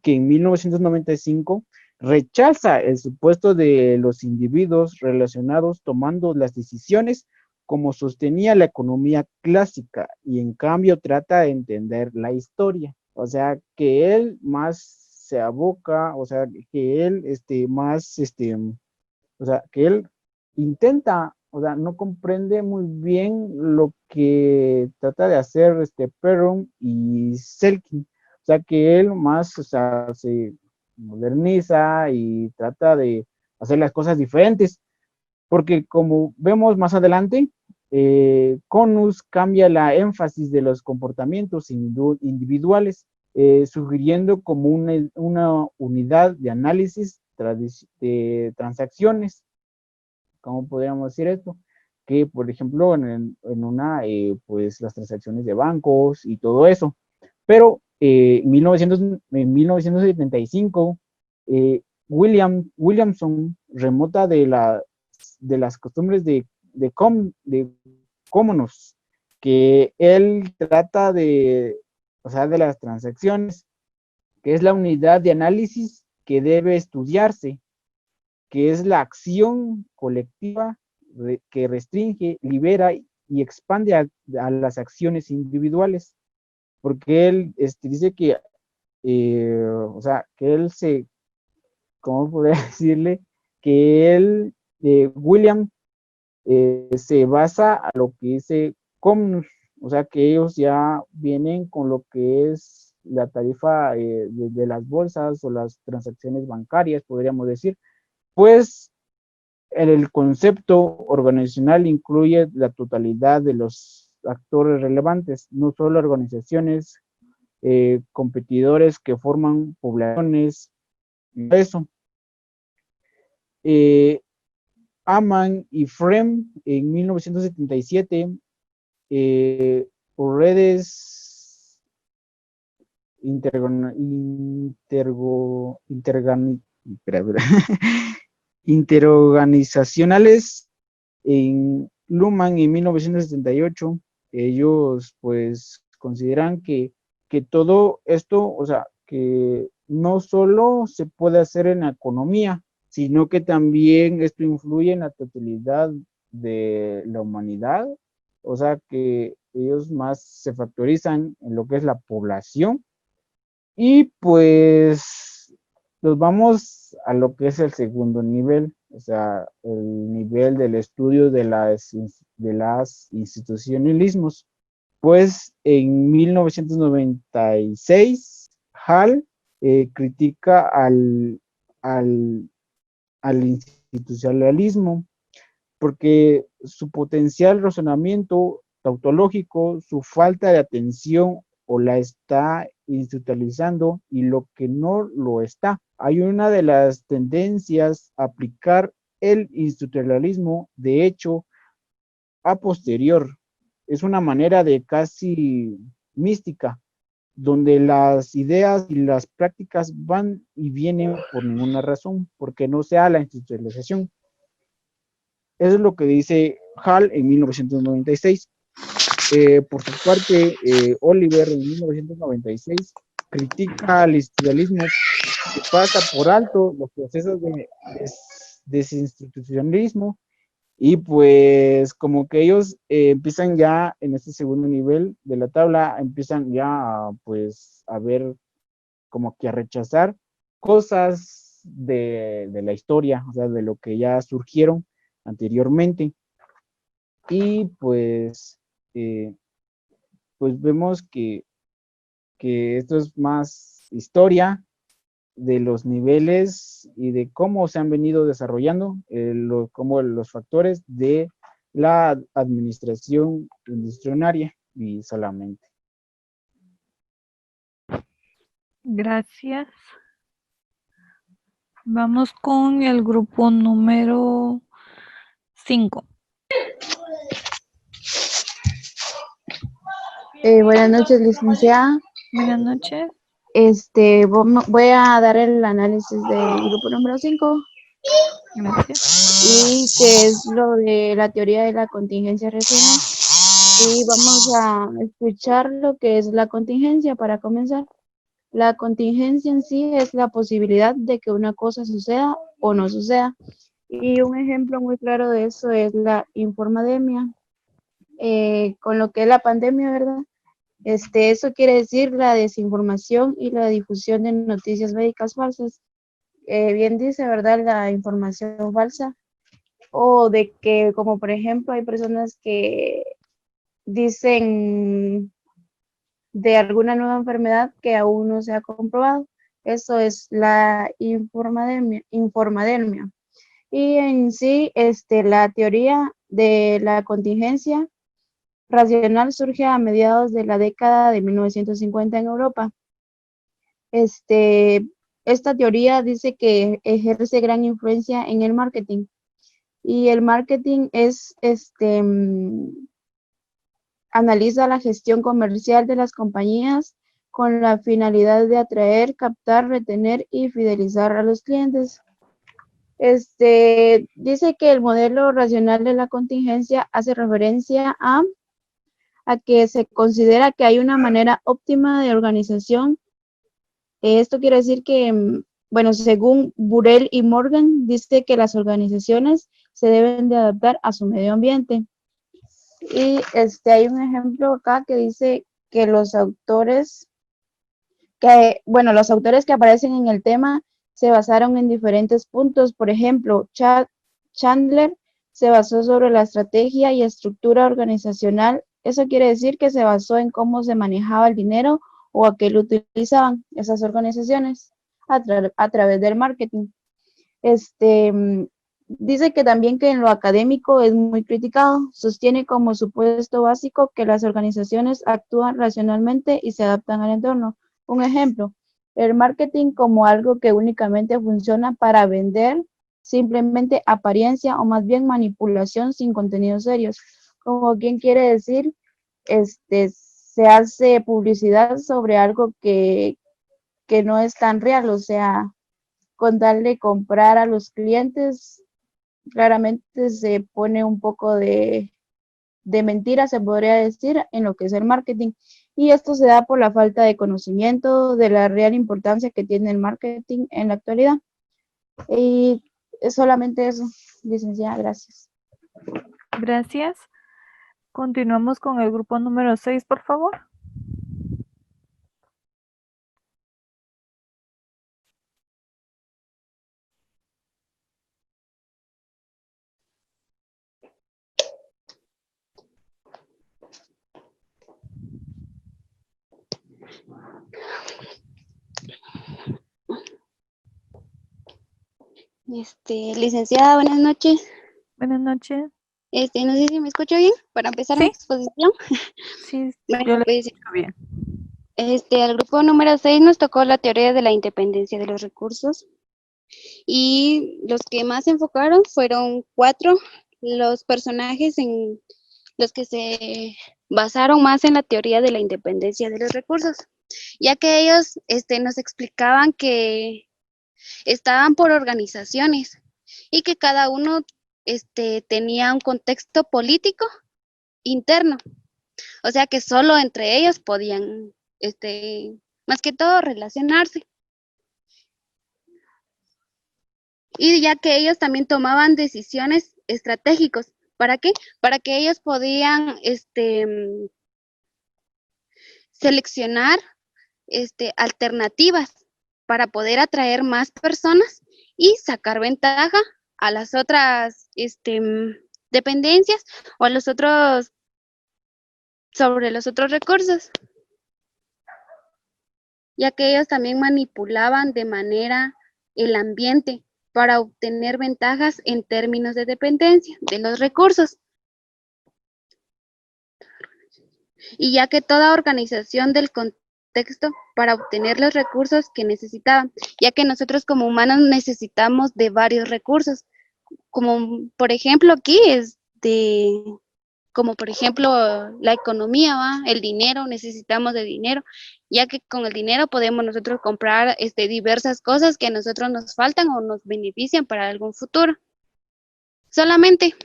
que en 1995 rechaza el supuesto de los individuos relacionados tomando las decisiones como sostenía la economía clásica y en cambio trata de entender la historia. O sea, que él más se aboca, o sea, que él o sea, que él intenta, o sea, no comprende muy bien lo que trata de hacer Perron y Selkin. O sea, que él más, o sea, se moderniza y trata de hacer las cosas diferentes, porque como vemos más adelante, Conus cambia la énfasis de los comportamientos individuales, sugiriendo como una unidad de análisis de transacciones. ¿Cómo podríamos decir esto? Que, por ejemplo, pues las transacciones de bancos y todo eso. Pero en 1975, Williamson remota de las costumbres de Commons, que él trata o sea, de las transacciones, que es la unidad de análisis que debe estudiarse, que es la acción colectiva que restringe, libera y expande a las acciones individuales, porque él dice que, o sea, que él ¿cómo podría decirle? Que él, William, se basa a lo que dice Comnus, o sea, que ellos ya vienen con lo que es la tarifa de las bolsas o las transacciones bancarias, podríamos decir, pues el concepto organizacional incluye la totalidad de los actores relevantes, no solo organizaciones, competidores que forman poblaciones, eso. Aman y Frem en 1977 por redes interorganizacionales en Luhmann en 1978. Ellos pues consideran que todo esto, o sea, que no solo se puede hacer en la economía, sino que también esto influye en la totalidad de la humanidad, o sea que ellos más se factorizan en lo que es la población Y pues nos vamos a lo que es el segundo nivel, o sea, el nivel del estudio de las institucionalismos. Pues en 1996, Hall critica al institucionalismo porque su potencial razonamiento tautológico, su falta de atención o la está institucionalizando y lo que no lo está. Hay una de las tendencias a aplicar el institucionalismo, de hecho, a posterior. Es una manera de casi mística, donde las ideas y las prácticas van y vienen por ninguna razón, porque no sea la institucionalización. Eso es lo que dice Hall en 1996. Por su parte, Oliver en 1996 critica al institucionalismo que pasa por alto los procesos de desinstitucionalismo y pues como que ellos empiezan ya en este segundo nivel de la tabla, empiezan ya pues a ver como que a rechazar cosas de la historia, o sea, de lo que ya surgieron anteriormente. Y pues vemos que esto es más historia de los niveles y de cómo se han venido desarrollando, como los factores de la administración industriaria y solamente. Gracias. Vamos con el grupo número 5. Buenas noches, licenciada. Buenas noches. Voy a dar el análisis del grupo número 5. Gracias. Y que es lo de la teoría de la contingencia regional. Y vamos a escuchar lo que es la contingencia para comenzar. La contingencia en sí es la posibilidad de que una cosa suceda o no suceda. Y un ejemplo muy claro de eso es la informademia. Con lo que es la pandemia, ¿verdad? Eso quiere decir la desinformación y la difusión de noticias médicas falsas. Bien dice, ¿verdad? La información falsa. O de que, como por ejemplo, hay personas que dicen de alguna nueva enfermedad que aún no se ha comprobado. Eso es la informademia. Y en sí, la teoría de la contingencia racional surge a mediados de la década de 1950 en Europa. Esta teoría dice que ejerce gran influencia en el marketing. Y el marketing es, analiza la gestión comercial de las compañías con la finalidad de atraer, captar, retener y fidelizar a los clientes. Dice que el modelo racional de la contingencia hace referencia a que se considera que hay una manera óptima de organización. Esto quiere decir que, bueno, según Burrell y Morgan, dice que las organizaciones se deben de adaptar a su medio ambiente. Y hay un ejemplo acá que dice que los autores que aparecen en el tema se basaron en diferentes puntos. Por ejemplo, Chandler se basó sobre la estrategia y estructura organizacional. Eso quiere decir que se basó en cómo se manejaba el dinero o a qué lo utilizaban esas organizaciones a través del marketing. Dice que también que en lo académico es muy criticado. Sostiene como supuesto básico que las organizaciones actúan racionalmente y se adaptan al entorno. Un ejemplo, el marketing como algo que únicamente funciona para vender, simplemente apariencia o más bien manipulación sin contenidos serios. Como quien quiere decir, se hace publicidad sobre algo que no es tan real, o sea, con tal de comprar a los clientes, claramente se pone un poco de mentira, se podría decir, en lo que es el marketing. Y esto se da por la falta de conocimiento de la real importancia que tiene el marketing en la actualidad. Y es solamente eso, licenciada, gracias. Gracias. Continuamos con el grupo número 6, por favor. Licenciada, buenas noches. Buenas noches. No sé si me escucho bien para empezar mi exposición. Sí, Bueno, yo le pues, escucho bien. al grupo número 6 nos tocó la teoría de la independencia de los recursos. Y los que más se enfocaron fueron 4, los personajes en los que se basaron más en la teoría de la independencia de los recursos, ya que ellos nos explicaban que estaban por organizaciones y que cada uno tenía un contexto político interno, o sea que solo entre ellos podían, más que todo, relacionarse. Y ya que ellos también tomaban decisiones estratégicos. ¿Para qué? Para que ellos podían seleccionar alternativas para poder atraer más personas y sacar ventaja a las otras dependencias o a los otros, sobre los otros recursos, ya que ellos también manipulaban de manera el ambiente para obtener ventajas en términos de dependencia de los recursos. Y ya que toda organización del contexto para obtener los recursos que necesitaban, ya que nosotros como humanos necesitamos de varios recursos, como por ejemplo aquí como por ejemplo la economía, ¿va? El dinero, necesitamos de dinero, ya que con el dinero podemos nosotros comprar diversas cosas que a nosotros nos faltan o nos benefician para algún futuro. Solamente.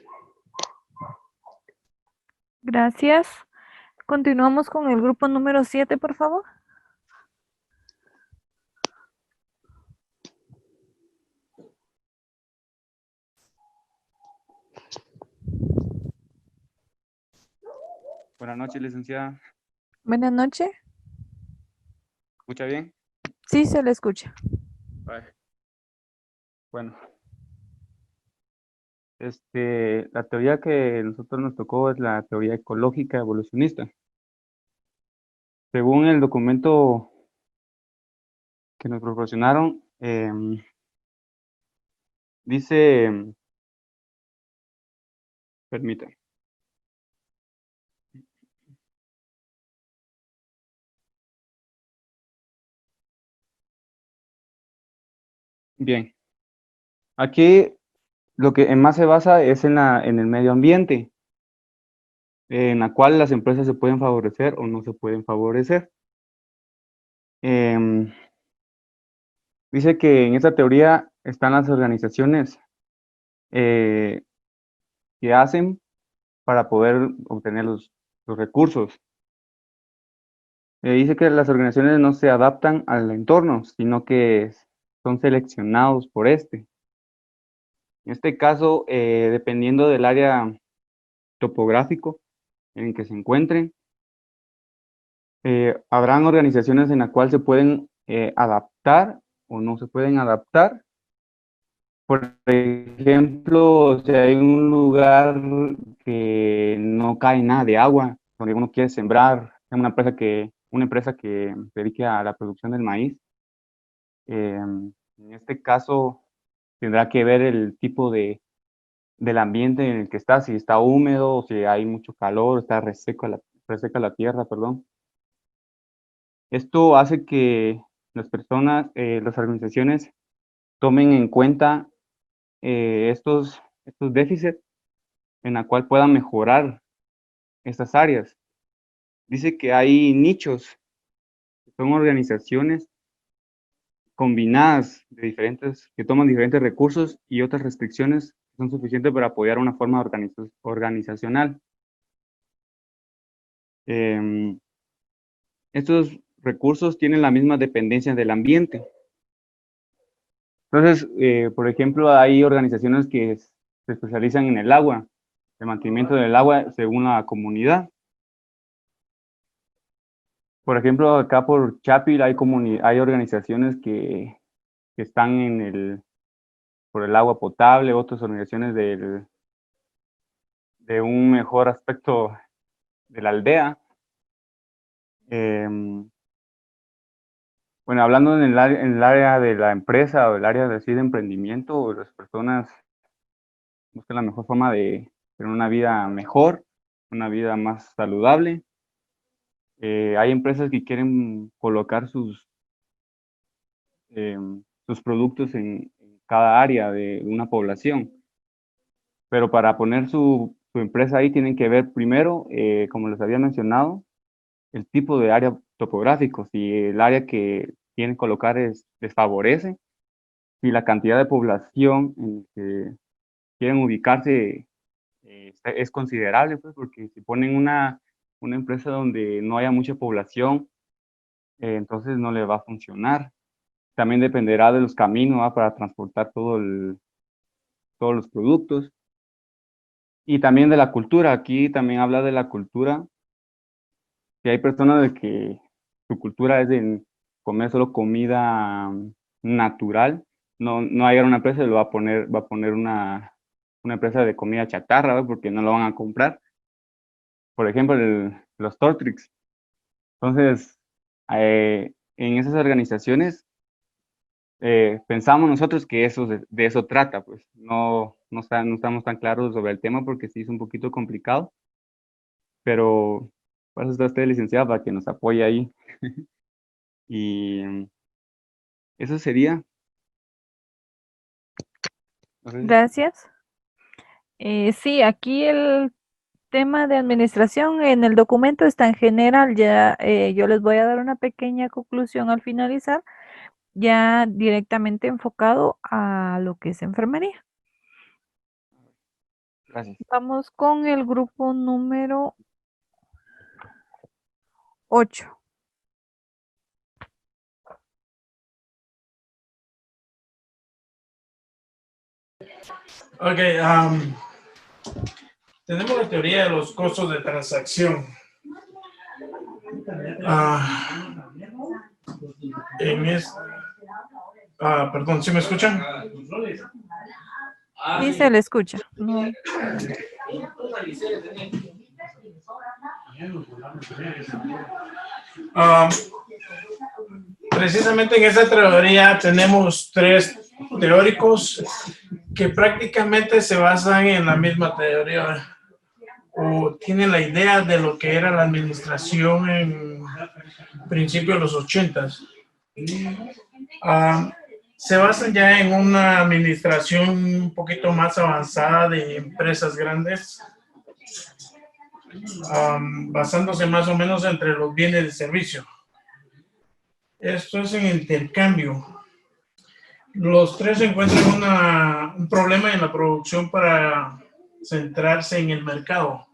Gracias. Continuamos con el grupo número 7, por favor. Buenas noches, licenciada. Buenas noches. ¿Escucha bien? Sí, se le escucha. Vale. Bueno. La teoría que a nosotros nos tocó es la teoría ecológica evolucionista. Según el documento que nos proporcionaron, dice, permítanme. Bien, aquí lo que en más se basa es en el medio ambiente, en la cual las empresas se pueden favorecer o no se pueden favorecer. Dice que en esta teoría están las organizaciones que hacen para poder obtener los recursos. Dice que las organizaciones no se adaptan al entorno, sino que son seleccionados por este. En este caso, dependiendo del área topográfico en el que se encuentren, habrán organizaciones en las cuales se pueden adaptar o no se pueden adaptar. Por ejemplo, si hay un lugar que no cae nada de agua, donde uno quiere sembrar, una empresa que se dedique a la producción del maíz, en este caso tendrá que ver el tipo del ambiente en el que está, si está húmedo, o si hay mucho calor, está reseca la tierra, perdón. Esto hace que las personas, las organizaciones, tomen en cuenta estos déficits en la cual puedan mejorar estas áreas. Dice que hay nichos, que son organizaciones combinadas que toman diferentes recursos y otras restricciones que son suficientes para apoyar una forma organizacional. Estos recursos tienen la misma dependencia del ambiente. Entonces, por ejemplo, hay organizaciones que se especializan en el agua, el mantenimiento del agua según la comunidad. Por ejemplo, acá por Chapil hay organizaciones que están por el agua potable, otras organizaciones de un mejor aspecto de la aldea. Bueno, hablando en el área de la empresa o el área de, así, de emprendimiento, las personas buscan la mejor forma de tener una vida mejor, una vida más saludable. Hay empresas que quieren colocar sus productos en cada área de una población, pero para poner su empresa ahí tienen que ver primero, como les había mencionado, el tipo de área topográfico, si el área que quieren colocar les favorece, si la cantidad de población en que quieren ubicarse es considerable, pues, porque si ponen una empresa donde no haya mucha población, entonces no le va a funcionar. También dependerá de los caminos, ¿va? Para transportar todos los productos. Y también de la cultura. Aquí también habla de la cultura, que hay personas de que su cultura es de comer solo comida natural. No hay una empresa, va a poner una empresa de comida chatarra, ¿va? Porque no lo van a comprar. Por ejemplo, los Tortrix. Entonces, en esas organizaciones, pensamos nosotros que de eso trata, pues no estamos tan claros sobre el tema porque sí es un poquito complicado, pero para eso está usted, licenciada, para que nos apoye ahí. Y eso sería. Gracias. Sí, aquí el tema de administración en el documento está en general, ya yo les voy a dar una pequeña conclusión al finalizar, ya directamente enfocado a lo que es enfermería. Gracias. Vamos con el grupo número 8. Ok, tenemos la teoría de los costos de transacción. Perdón, ¿sí me escuchan? Sí, se le escucha. No. Precisamente en esta teoría tenemos 3 teóricos que prácticamente se basan en la misma teoría o tienen la idea de lo que era la administración en principios de los 80s. Se basan ya en una administración un poquito más avanzada de empresas grandes, basándose más o menos entre los bienes de servicio. Esto es en intercambio. Los 3 encuentran un problema en la producción para centrarse en el mercado.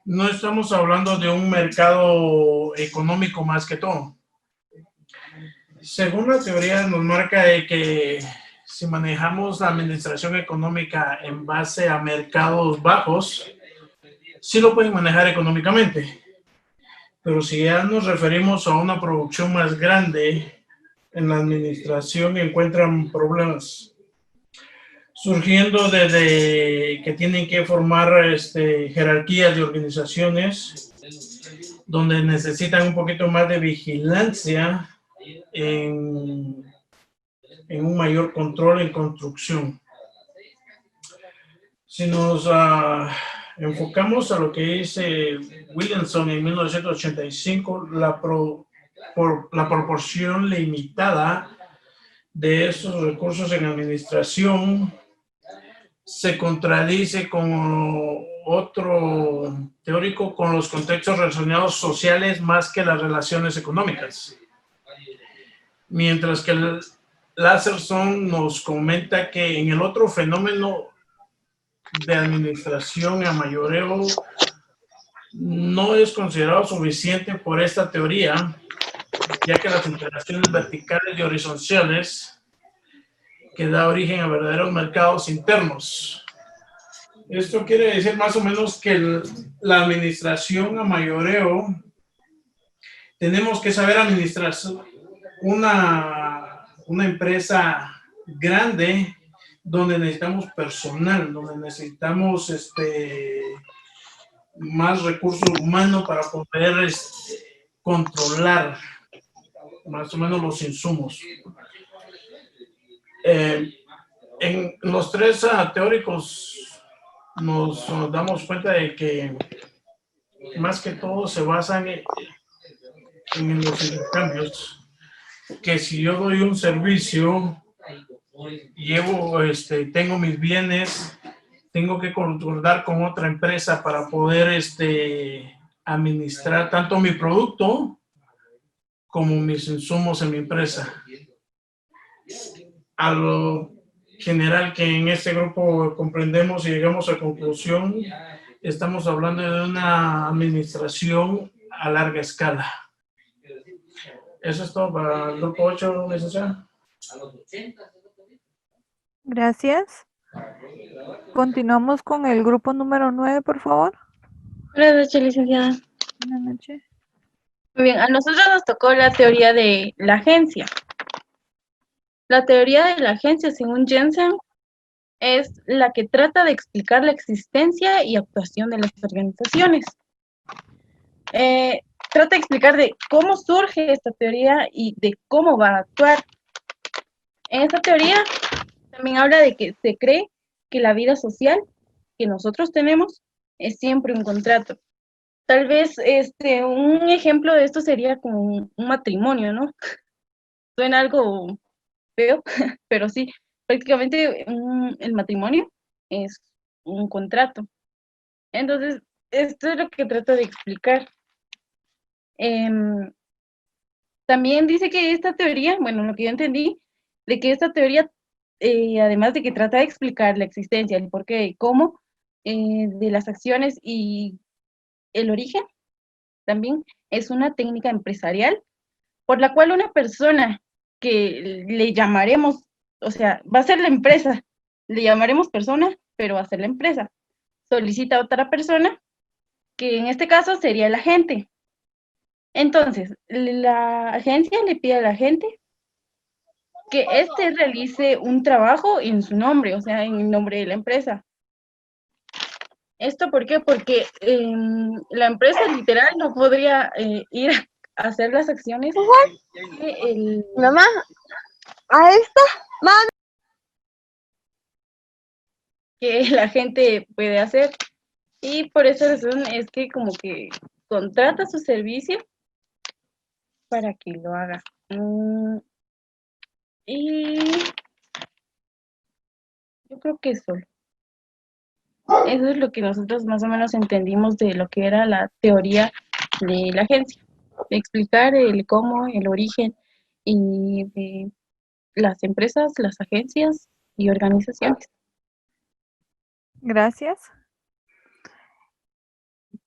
No estamos hablando de un mercado económico más que todo. Según la teoría nos marca de que si manejamos la administración económica en base a mercados bajos, sí lo pueden manejar económicamente. Pero si ya nos referimos a una producción más grande, en la administración encuentran problemas, surgiendo desde que tienen que formar jerarquías de organizaciones, donde necesitan un poquito más de vigilancia en un mayor control en construcción. Si nos enfocamos a lo que dice Williamson en 1985, la proporción limitada de estos recursos en administración se contradice con otro teórico con los contextos relacionados sociales más que las relaciones económicas. Mientras que Lazarson nos comenta que en el otro fenómeno de administración a mayoreo no es considerado suficiente por esta teoría, ya que las interacciones verticales y horizontales que da origen a verdaderos mercados internos. Esto quiere decir más o menos que la administración a mayoreo tenemos que saber administrar una empresa grande donde necesitamos personal, donde necesitamos más recursos humanos para poder controlar más o menos los insumos. En los tres teóricos nos damos cuenta de que más que todo se basan en los intercambios, que si yo doy un servicio, tengo mis bienes, tengo que concordar con otra empresa para poder administrar tanto mi producto como mis insumos en mi empresa. A lo general que en este grupo comprendemos y llegamos a conclusión, estamos hablando de una administración a larga escala. Eso es todo para el grupo 8, licenciada. Gracias. Continuamos con el grupo número 9, por favor. Buenas noches, licenciada. Buenas noches. Muy bien, a nosotros nos tocó la teoría de la agencia. La teoría de la agencia, según Jensen, es la que trata de explicar la existencia y actuación de las organizaciones. Trata de explicar de cómo surge esta teoría y de cómo va a actuar. En esta teoría también habla de que se cree que la vida social que nosotros tenemos es siempre un contrato. Tal vez un ejemplo de esto sería como un matrimonio, ¿no? Suena algo feo, pero sí, prácticamente el matrimonio es un contrato. Entonces, esto es lo que trata de explicar. También dice que esta teoría, bueno, lo que yo entendí, de que esta teoría, además de que trata de explicar la existencia, el porqué y cómo, de las acciones y el origen, también es una técnica empresarial por la cual una persona que le llamaremos, o sea, va a ser la empresa, le llamaremos persona, pero va a ser la empresa, solicita a otra persona, que en este caso sería el agente. Entonces, la agencia le pide a la agente que éste realice un trabajo en su nombre, o sea, en el nombre de la empresa. ¿Esto por qué? Porque la empresa literal no podría ir a hacer las acciones. Mamá, a esta, mamá. Que la gente puede hacer. Y por esa razón es que como que contrata su servicio para que lo haga. Y yo creo que eso es lo que nosotros más o menos entendimos de lo que era la teoría de la agencia, de explicar el cómo, el origen y de las empresas, las agencias y organizaciones. Gracias.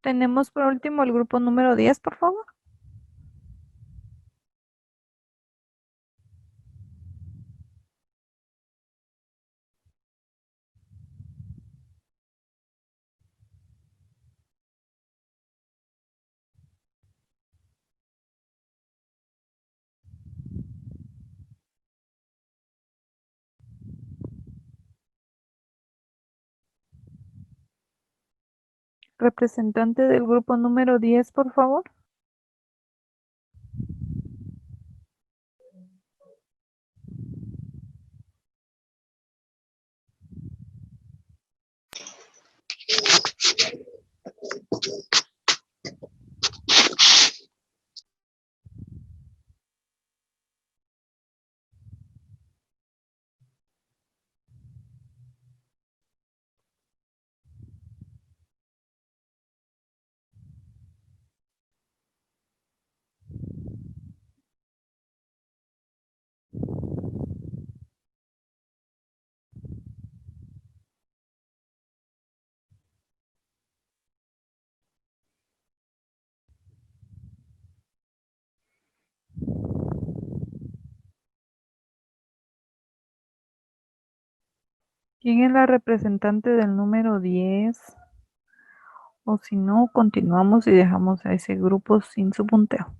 Tenemos por último el grupo número 10, por favor. Representante del grupo número 10, por favor. ¿Quién es la representante del número 10? O si no, continuamos y dejamos a ese grupo sin su punteo.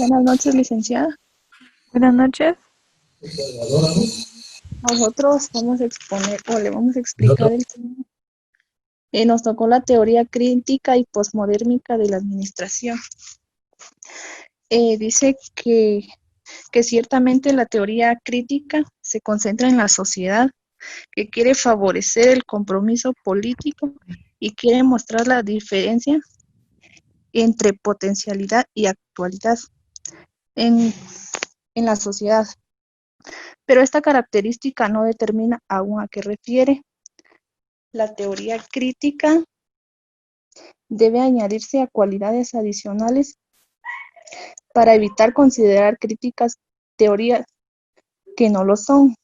Buenas noches, licenciada. Buenas noches. Nosotros vamos a exponer o le vamos a explicar el tema. Nos tocó la teoría crítica y posmodérnica de la administración. Dice que ciertamente la teoría crítica se concentra en la sociedad, que quiere favorecer el compromiso político y quiere mostrar la diferencia entre potencialidad y actualidad en la sociedad. Pero esta característica no determina aún a qué refiere. La teoría crítica debe añadirse a cualidades adicionales para evitar considerar críticas teorías que no lo son,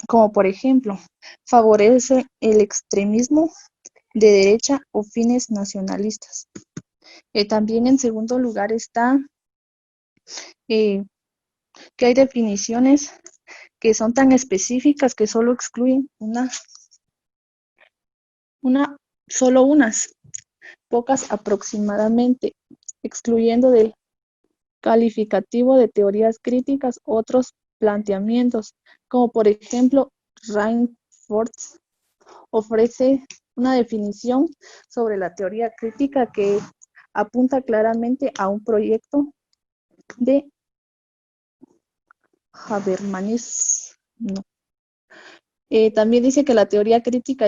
como por ejemplo, favorece el extremismo de derecha o fines nacionalistas. También en segundo lugar está que hay definiciones que son tan específicas que solo excluyen solo unas pocas aproximadamente, excluyendo del calificativo de teorías críticas otros planteamientos, como por ejemplo, Reinford ofrece una definición sobre la teoría crítica que apunta claramente a un proyecto de Habermas. No. También dice que la teoría crítica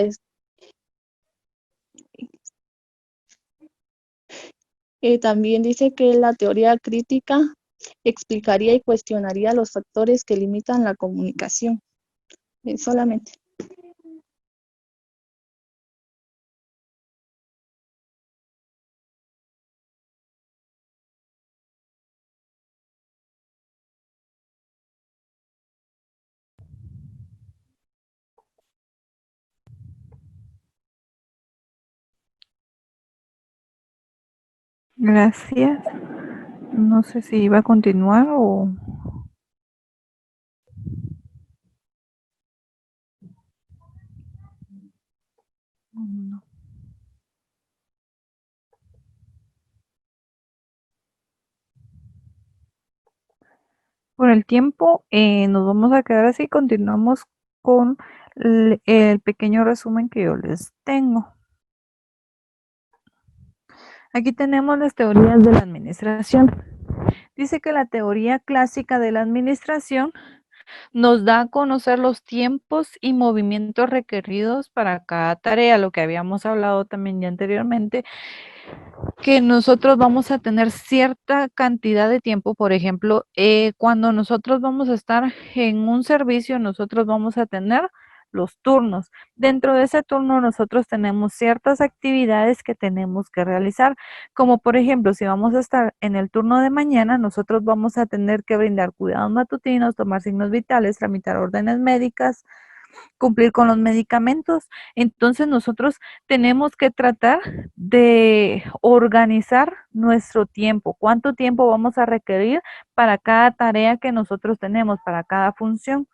también dice que la teoría crítica explicaría y cuestionaría los factores que limitan la comunicación. Solamente. Gracias. No sé si iba a continuar o... No. Por el tiempo nos vamos a quedar así. Continuamos con el pequeño resumen que yo les tengo. Aquí tenemos las teorías de la administración. Dice que la teoría clásica de la administración nos da a conocer los tiempos y movimientos requeridos para cada tarea, lo que habíamos hablado también ya anteriormente, que nosotros vamos a tener cierta cantidad de tiempo. Por ejemplo, cuando nosotros vamos a estar en un servicio, nosotros vamos a tener los turnos. Dentro de ese turno nosotros tenemos ciertas actividades que tenemos que realizar, como por ejemplo, si vamos a estar en el turno de mañana, nosotros vamos a tener que brindar cuidados matutinos, tomar signos vitales, tramitar órdenes médicas, cumplir con los medicamentos. Entonces nosotros tenemos que tratar de organizar nuestro tiempo, cuánto tiempo vamos a requerir para cada tarea que nosotros tenemos, para cada función,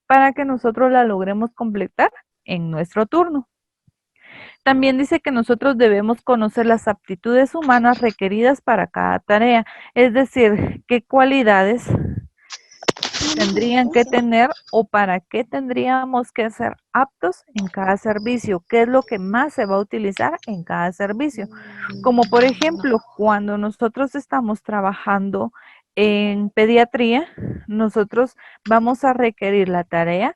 para que nosotros la logremos completar en nuestro turno. También dice que nosotros debemos conocer las aptitudes humanas requeridas para cada tarea, es decir, qué cualidades tendrían que tener o para qué tendríamos que ser aptos en cada servicio, qué es lo que más se va a utilizar en cada servicio. Como por ejemplo, cuando nosotros estamos trabajando en pediatría, nosotros vamos a requerir la tarea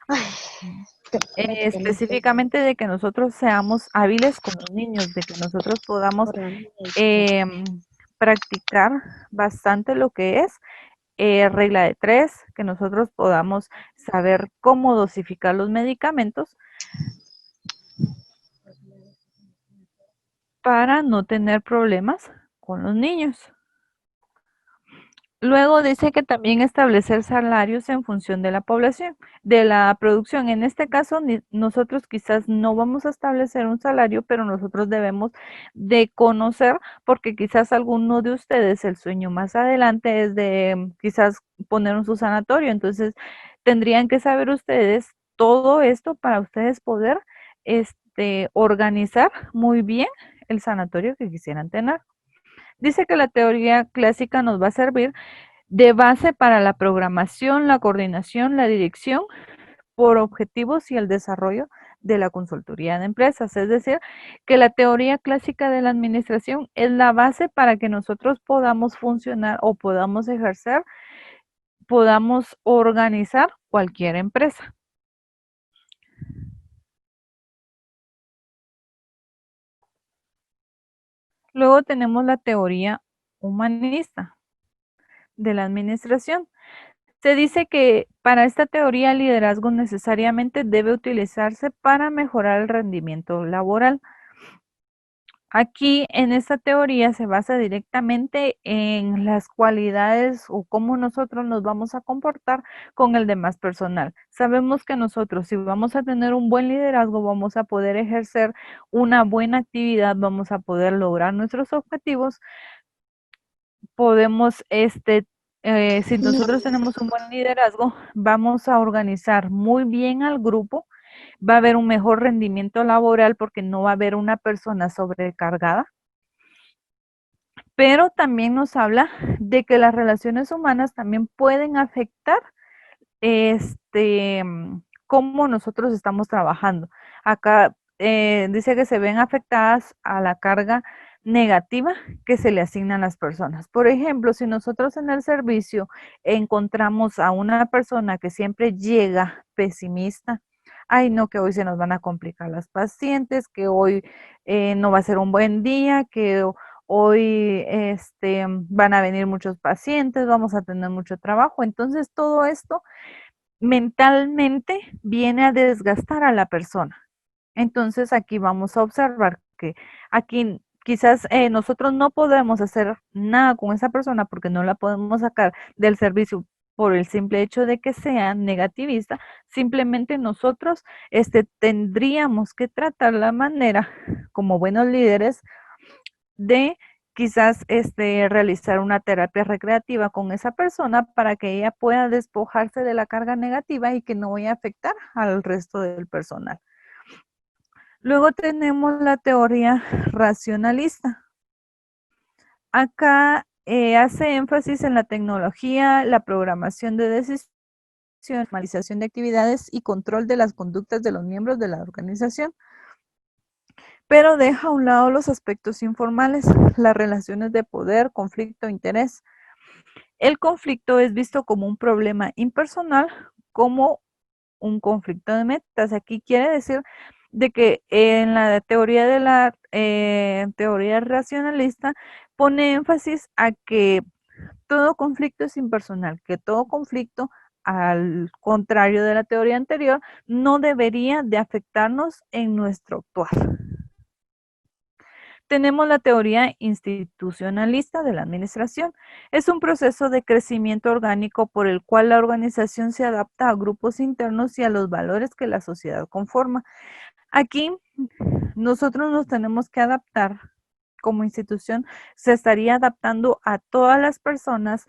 específicamente de que nosotros seamos hábiles con los niños, de que nosotros podamos practicar bastante lo que es regla de 3, que nosotros podamos saber cómo dosificar los medicamentos para no tener problemas con los niños. Luego dice que también establecer salarios en función de la población, de la producción. En este caso, nosotros quizás no vamos a establecer un salario, pero nosotros debemos de conocer, porque quizás alguno de ustedes, el sueño más adelante es de quizás poner un sanatorio. Entonces, tendrían que saber ustedes todo esto para ustedes poder organizar muy bien el sanatorio que quisieran tener. Dice que la teoría clásica nos va a servir de base para la programación, la coordinación, la dirección por objetivos y el desarrollo de la consultoría de empresas. Es decir, que la teoría clásica de la administración es la base para que nosotros podamos funcionar o podamos ejercer, podamos organizar cualquier empresa. Luego tenemos la teoría humanista de la administración. Se dice que para esta teoría el liderazgo necesariamente debe utilizarse para mejorar el rendimiento laboral. Aquí en esta teoría se basa directamente en las cualidades o cómo nosotros nos vamos a comportar con el demás personal. Sabemos que nosotros, si vamos a tener un buen liderazgo, vamos a poder ejercer una buena actividad, vamos a poder lograr nuestros objetivos. Podemos, si nosotros tenemos un buen liderazgo, vamos a organizar muy bien al grupo, va a haber un mejor rendimiento laboral porque no va a haber una persona sobrecargada. Pero también nos habla de que las relaciones humanas también pueden afectar cómo nosotros estamos trabajando. Acá dice que se ven afectadas a la carga negativa que se le asignan a las personas. Por ejemplo, si nosotros en el servicio encontramos a una persona que siempre llega pesimista, ay no, que hoy se nos van a complicar las pacientes, que hoy no va a ser un buen día, que hoy van a venir muchos pacientes, vamos a tener mucho trabajo. Entonces todo esto mentalmente viene a desgastar a la persona. Entonces aquí vamos a observar que aquí quizás nosotros no podemos hacer nada con esa persona porque no la podemos sacar del servicio por el simple hecho de que sea negativista. Simplemente nosotros tendríamos que tratar la manera como buenos líderes de quizás realizar una terapia recreativa con esa persona para que ella pueda despojarse de la carga negativa y que no vaya a afectar al resto del personal. Luego tenemos la teoría racionalista. Acá hace énfasis en la tecnología, la programación de decisiones, normalización de actividades y control de las conductas de los miembros de la organización, pero deja a un lado los aspectos informales, las relaciones de poder, conflicto, interés. El conflicto es visto como un problema impersonal, como un conflicto de metas. Aquí quiere decir de que en la teoría de la teoría racionalista pone énfasis a que todo conflicto es impersonal, que todo conflicto, al contrario de la teoría anterior, no debería de afectarnos en nuestro actuar. Tenemos la teoría institucionalista de la administración. Es un proceso de crecimiento orgánico por el cual la organización se adapta a grupos internos y a los valores que la sociedad conforma. Aquí nosotros nos tenemos que adaptar como institución, se estaría adaptando a todas las personas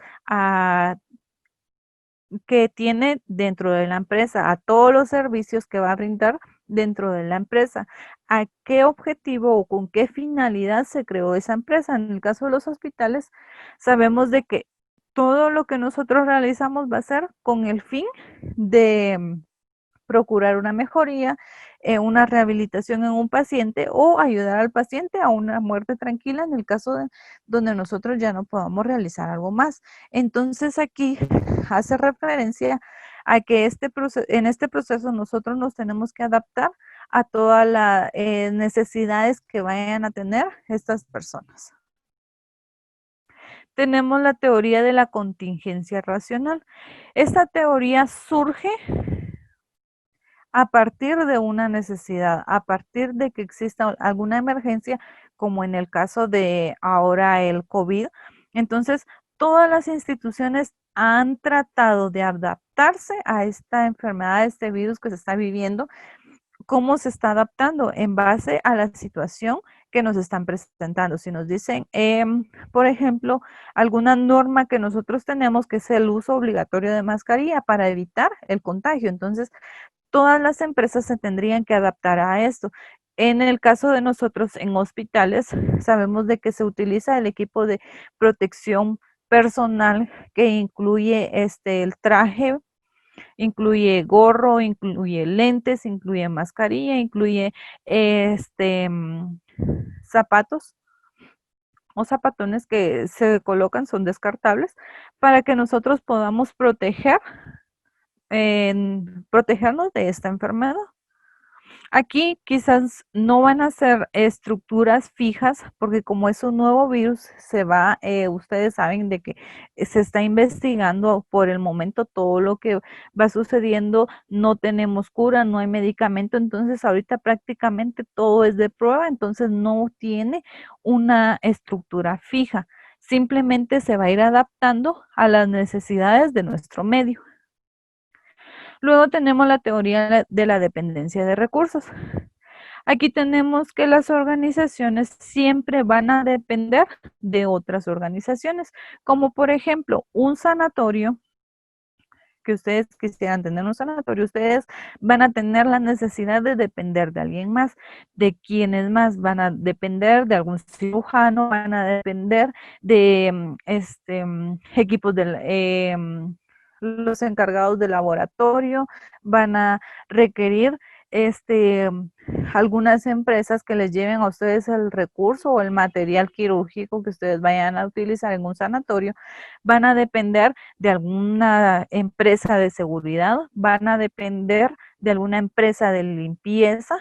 que tiene dentro de la empresa, a todos los servicios que va a brindar dentro de la empresa, a qué objetivo o con qué finalidad se creó esa empresa. En el caso de los hospitales, sabemos de que todo lo que nosotros realizamos va a ser con el fin de procurar una mejoría, una rehabilitación en un paciente o ayudar al paciente a una muerte tranquila en el caso de donde nosotros ya no podamos realizar algo más. Entonces aquí hace referencia a que en este proceso nosotros nos tenemos que adaptar a todas las necesidades que vayan a tener estas personas. Tenemos la teoría de la contingencia racional. Esta teoría surge a partir de una necesidad, a partir de que exista alguna emergencia, como en el caso de ahora el COVID. Entonces, todas las instituciones han tratado de adaptarse a esta enfermedad, a este virus que se está viviendo. ¿Cómo se está adaptando? En base a la situación que nos están presentando. Si nos dicen, por ejemplo, alguna norma que nosotros tenemos, que es el uso obligatorio de mascarilla para evitar el contagio. Entonces, todas las empresas se tendrían que adaptar a esto. En el caso de nosotros en hospitales, sabemos de que se utiliza el equipo de protección personal que incluye el traje, incluye gorro, incluye lentes, incluye mascarilla, incluye zapatos o zapatones que se colocan, son descartables, para que nosotros podamos protegernos de esta enfermedad. Aquí quizás no van a ser estructuras fijas, porque como es un nuevo virus, ustedes saben de que se está investigando por el momento todo lo que va sucediendo, no tenemos cura, no hay medicamento, entonces ahorita prácticamente todo es de prueba, entonces no tiene una estructura fija, simplemente se va a ir adaptando a las necesidades de nuestro medio. Luego tenemos la teoría de la dependencia de recursos. Aquí tenemos que las organizaciones siempre van a depender de otras organizaciones, como por ejemplo un sanatorio, que ustedes quisieran tener un sanatorio, ustedes van a tener la necesidad de depender de alguien más, de quienes más van a depender de algún cirujano, van a depender de equipos los encargados de laboratorio, van a requerir algunas empresas que les lleven a ustedes el recurso o el material quirúrgico que ustedes vayan a utilizar en un sanatorio, van a depender de alguna empresa de seguridad, van a depender de alguna empresa de limpieza.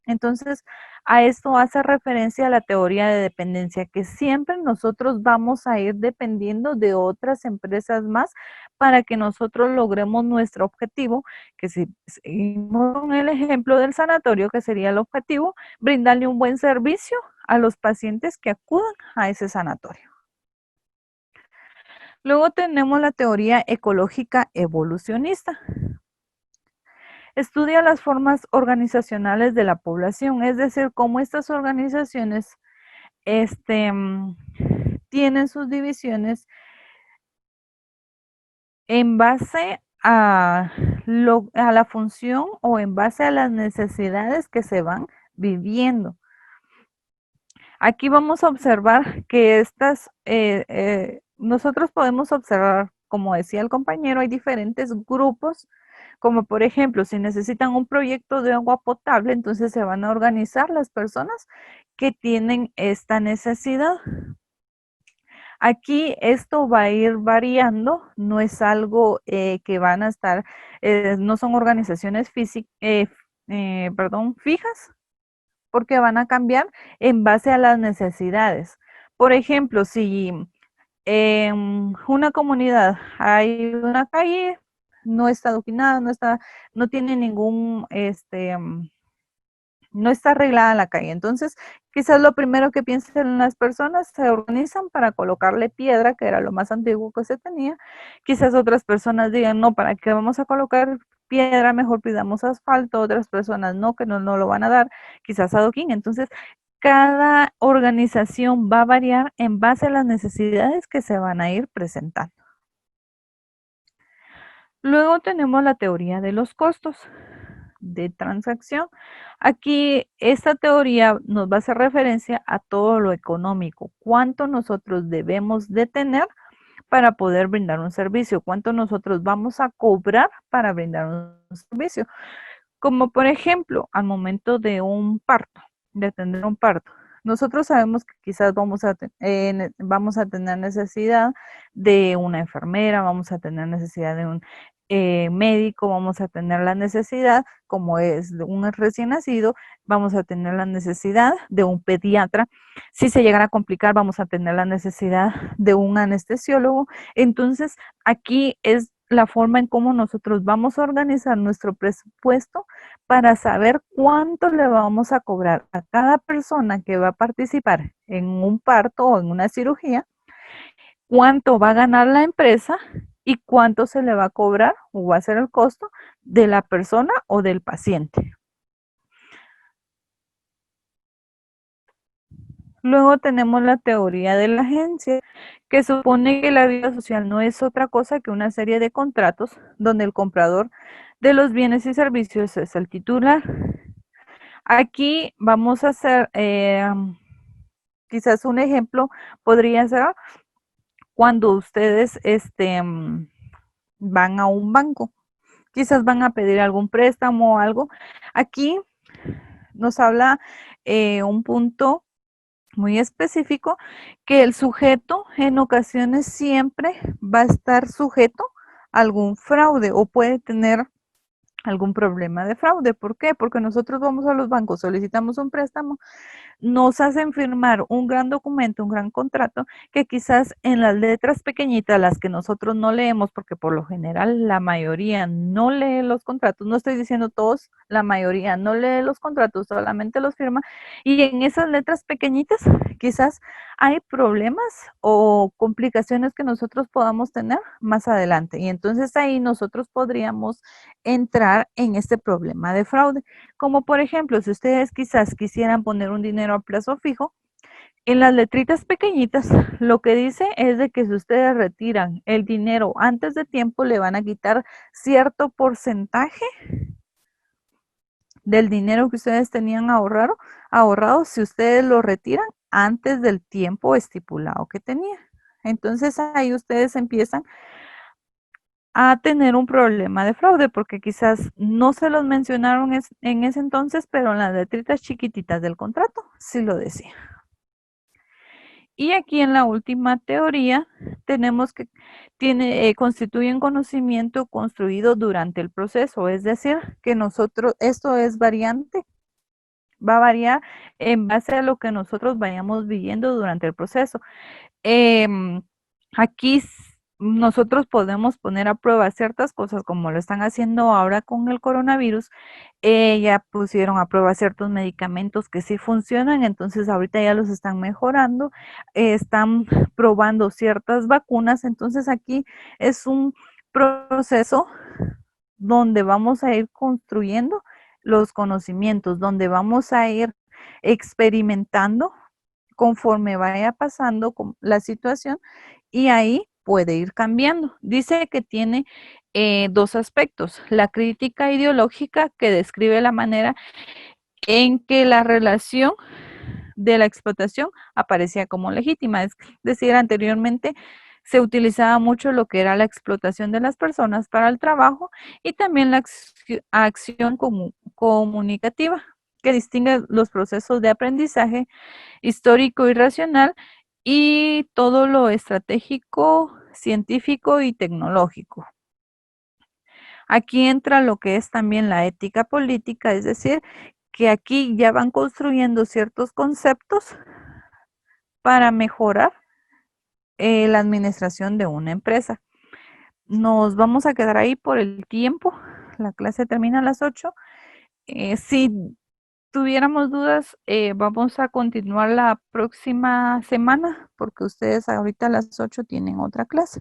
Entonces, a esto hace referencia a la teoría de dependencia, que siempre nosotros vamos a ir dependiendo de otras empresas más para que nosotros logremos nuestro objetivo, que si seguimos con el ejemplo del sanatorio, que sería el objetivo, brindarle un buen servicio a los pacientes que acudan a ese sanatorio. Luego tenemos la teoría ecológica evolucionista. Estudia las formas organizacionales de la población, es decir, cómo estas organizaciones tienen sus divisiones en base a la función o en base a las necesidades que se van viviendo. Aquí vamos a observar que nosotros podemos observar, como decía el compañero, hay diferentes grupos, como por ejemplo, si necesitan un proyecto de agua potable, entonces se van a organizar las personas que tienen esta necesidad. Aquí esto va a ir variando, no es algo que van a estar, no son organizaciones fijas, porque van a cambiar en base a las necesidades. Por ejemplo, si en una comunidad hay una calle, no está adoquinada, no tiene ningún, no está arreglada la calle. Entonces, quizás lo primero que piensan las personas, se organizan para colocarle piedra, que era lo más antiguo que se tenía. Quizás otras personas digan, no, ¿para qué vamos a colocar piedra? Mejor pidamos asfalto. Otras personas no, que no lo van a dar, quizás adoquín. Entonces, cada organización va a variar en base a las necesidades que se van a ir presentando. Luego tenemos la teoría de los costos de transacción. Aquí esta teoría nos va a hacer referencia a todo lo económico, cuánto nosotros debemos de tener para poder brindar un servicio, cuánto nosotros vamos a cobrar para brindar un servicio. Como por ejemplo, al momento de un parto, de atender un parto, nosotros sabemos que quizás vamos a tener necesidad de una enfermera, vamos a tener necesidad de un médico, vamos a tener la necesidad, como es de un recién nacido, vamos a tener la necesidad de un pediatra. Si se llegara a complicar, vamos a tener la necesidad de un anestesiólogo. Entonces, aquí es la forma en cómo nosotros vamos a organizar nuestro presupuesto para saber cuánto le vamos a cobrar a cada persona que va a participar en un parto o en una cirugía, cuánto va a ganar la empresa y cuánto se le va a cobrar o va a ser el costo de la persona o del paciente. Luego tenemos la teoría de la agencia, que supone que la vida social no es otra cosa que una serie de contratos donde el comprador de los bienes y servicios es el titular. Aquí vamos a hacer, quizás un ejemplo podría ser cuando ustedes van a un banco. Quizás van a pedir algún préstamo o algo. Aquí nos habla un punto muy específico, que el sujeto en ocasiones siempre va a estar sujeto a algún fraude o puede tener algún problema de fraude. ¿Por qué? Porque nosotros vamos a los bancos, solicitamos un préstamo, nos hacen firmar un gran documento, un gran contrato, que quizás en las letras pequeñitas, las que nosotros no leemos, porque por lo general la mayoría no lee los contratos, no estoy diciendo todos, la mayoría no lee los contratos, solamente los firma, y en esas letras pequeñitas quizás hay problemas o complicaciones que nosotros podamos tener más adelante, y entonces ahí nosotros podríamos entrar en este problema de fraude. Como por ejemplo, si ustedes quizás quisieran poner un dinero a plazo fijo, en las letritas pequeñitas lo que dice es de que si ustedes retiran el dinero antes de tiempo, le van a quitar cierto porcentaje del dinero que ustedes tenían ahorrado si ustedes lo retiran antes del tiempo estipulado que tenían. Entonces ahí ustedes empiezan a tener un problema de fraude, porque quizás no se los mencionaron en ese entonces, pero en las letritas chiquititas del contrato sí lo decía. Y aquí en la última teoría tenemos que constituyen conocimiento construido durante el proceso, es decir, que nosotros, esto es variante, va a variar en base a lo que nosotros vayamos viviendo durante el proceso. Aquí nosotros podemos poner a prueba ciertas cosas como lo están haciendo ahora con el coronavirus. Ya pusieron a prueba ciertos medicamentos que sí funcionan, entonces ahorita ya los están mejorando, están probando ciertas vacunas, entonces aquí es un proceso donde vamos a ir construyendo los conocimientos, donde vamos a ir experimentando conforme vaya pasando la situación, y ahí puede ir cambiando. Dice que tiene dos aspectos: la crítica ideológica, que describe la manera en que la relación de la explotación aparecía como legítima. Es decir, anteriormente se utilizaba mucho lo que era la explotación de las personas para el trabajo, y también la acción comunicativa, que distingue los procesos de aprendizaje histórico y racional, y todo lo estratégico, científico y tecnológico. Aquí entra lo que es también la ética política, es decir, que aquí ya van construyendo ciertos conceptos para mejorar la administración de una empresa. Nos vamos a quedar ahí por el tiempo. La clase termina a las 8. Si tuviéramos dudas, vamos a continuar la próxima semana, porque ustedes ahorita a las 8 tienen otra clase.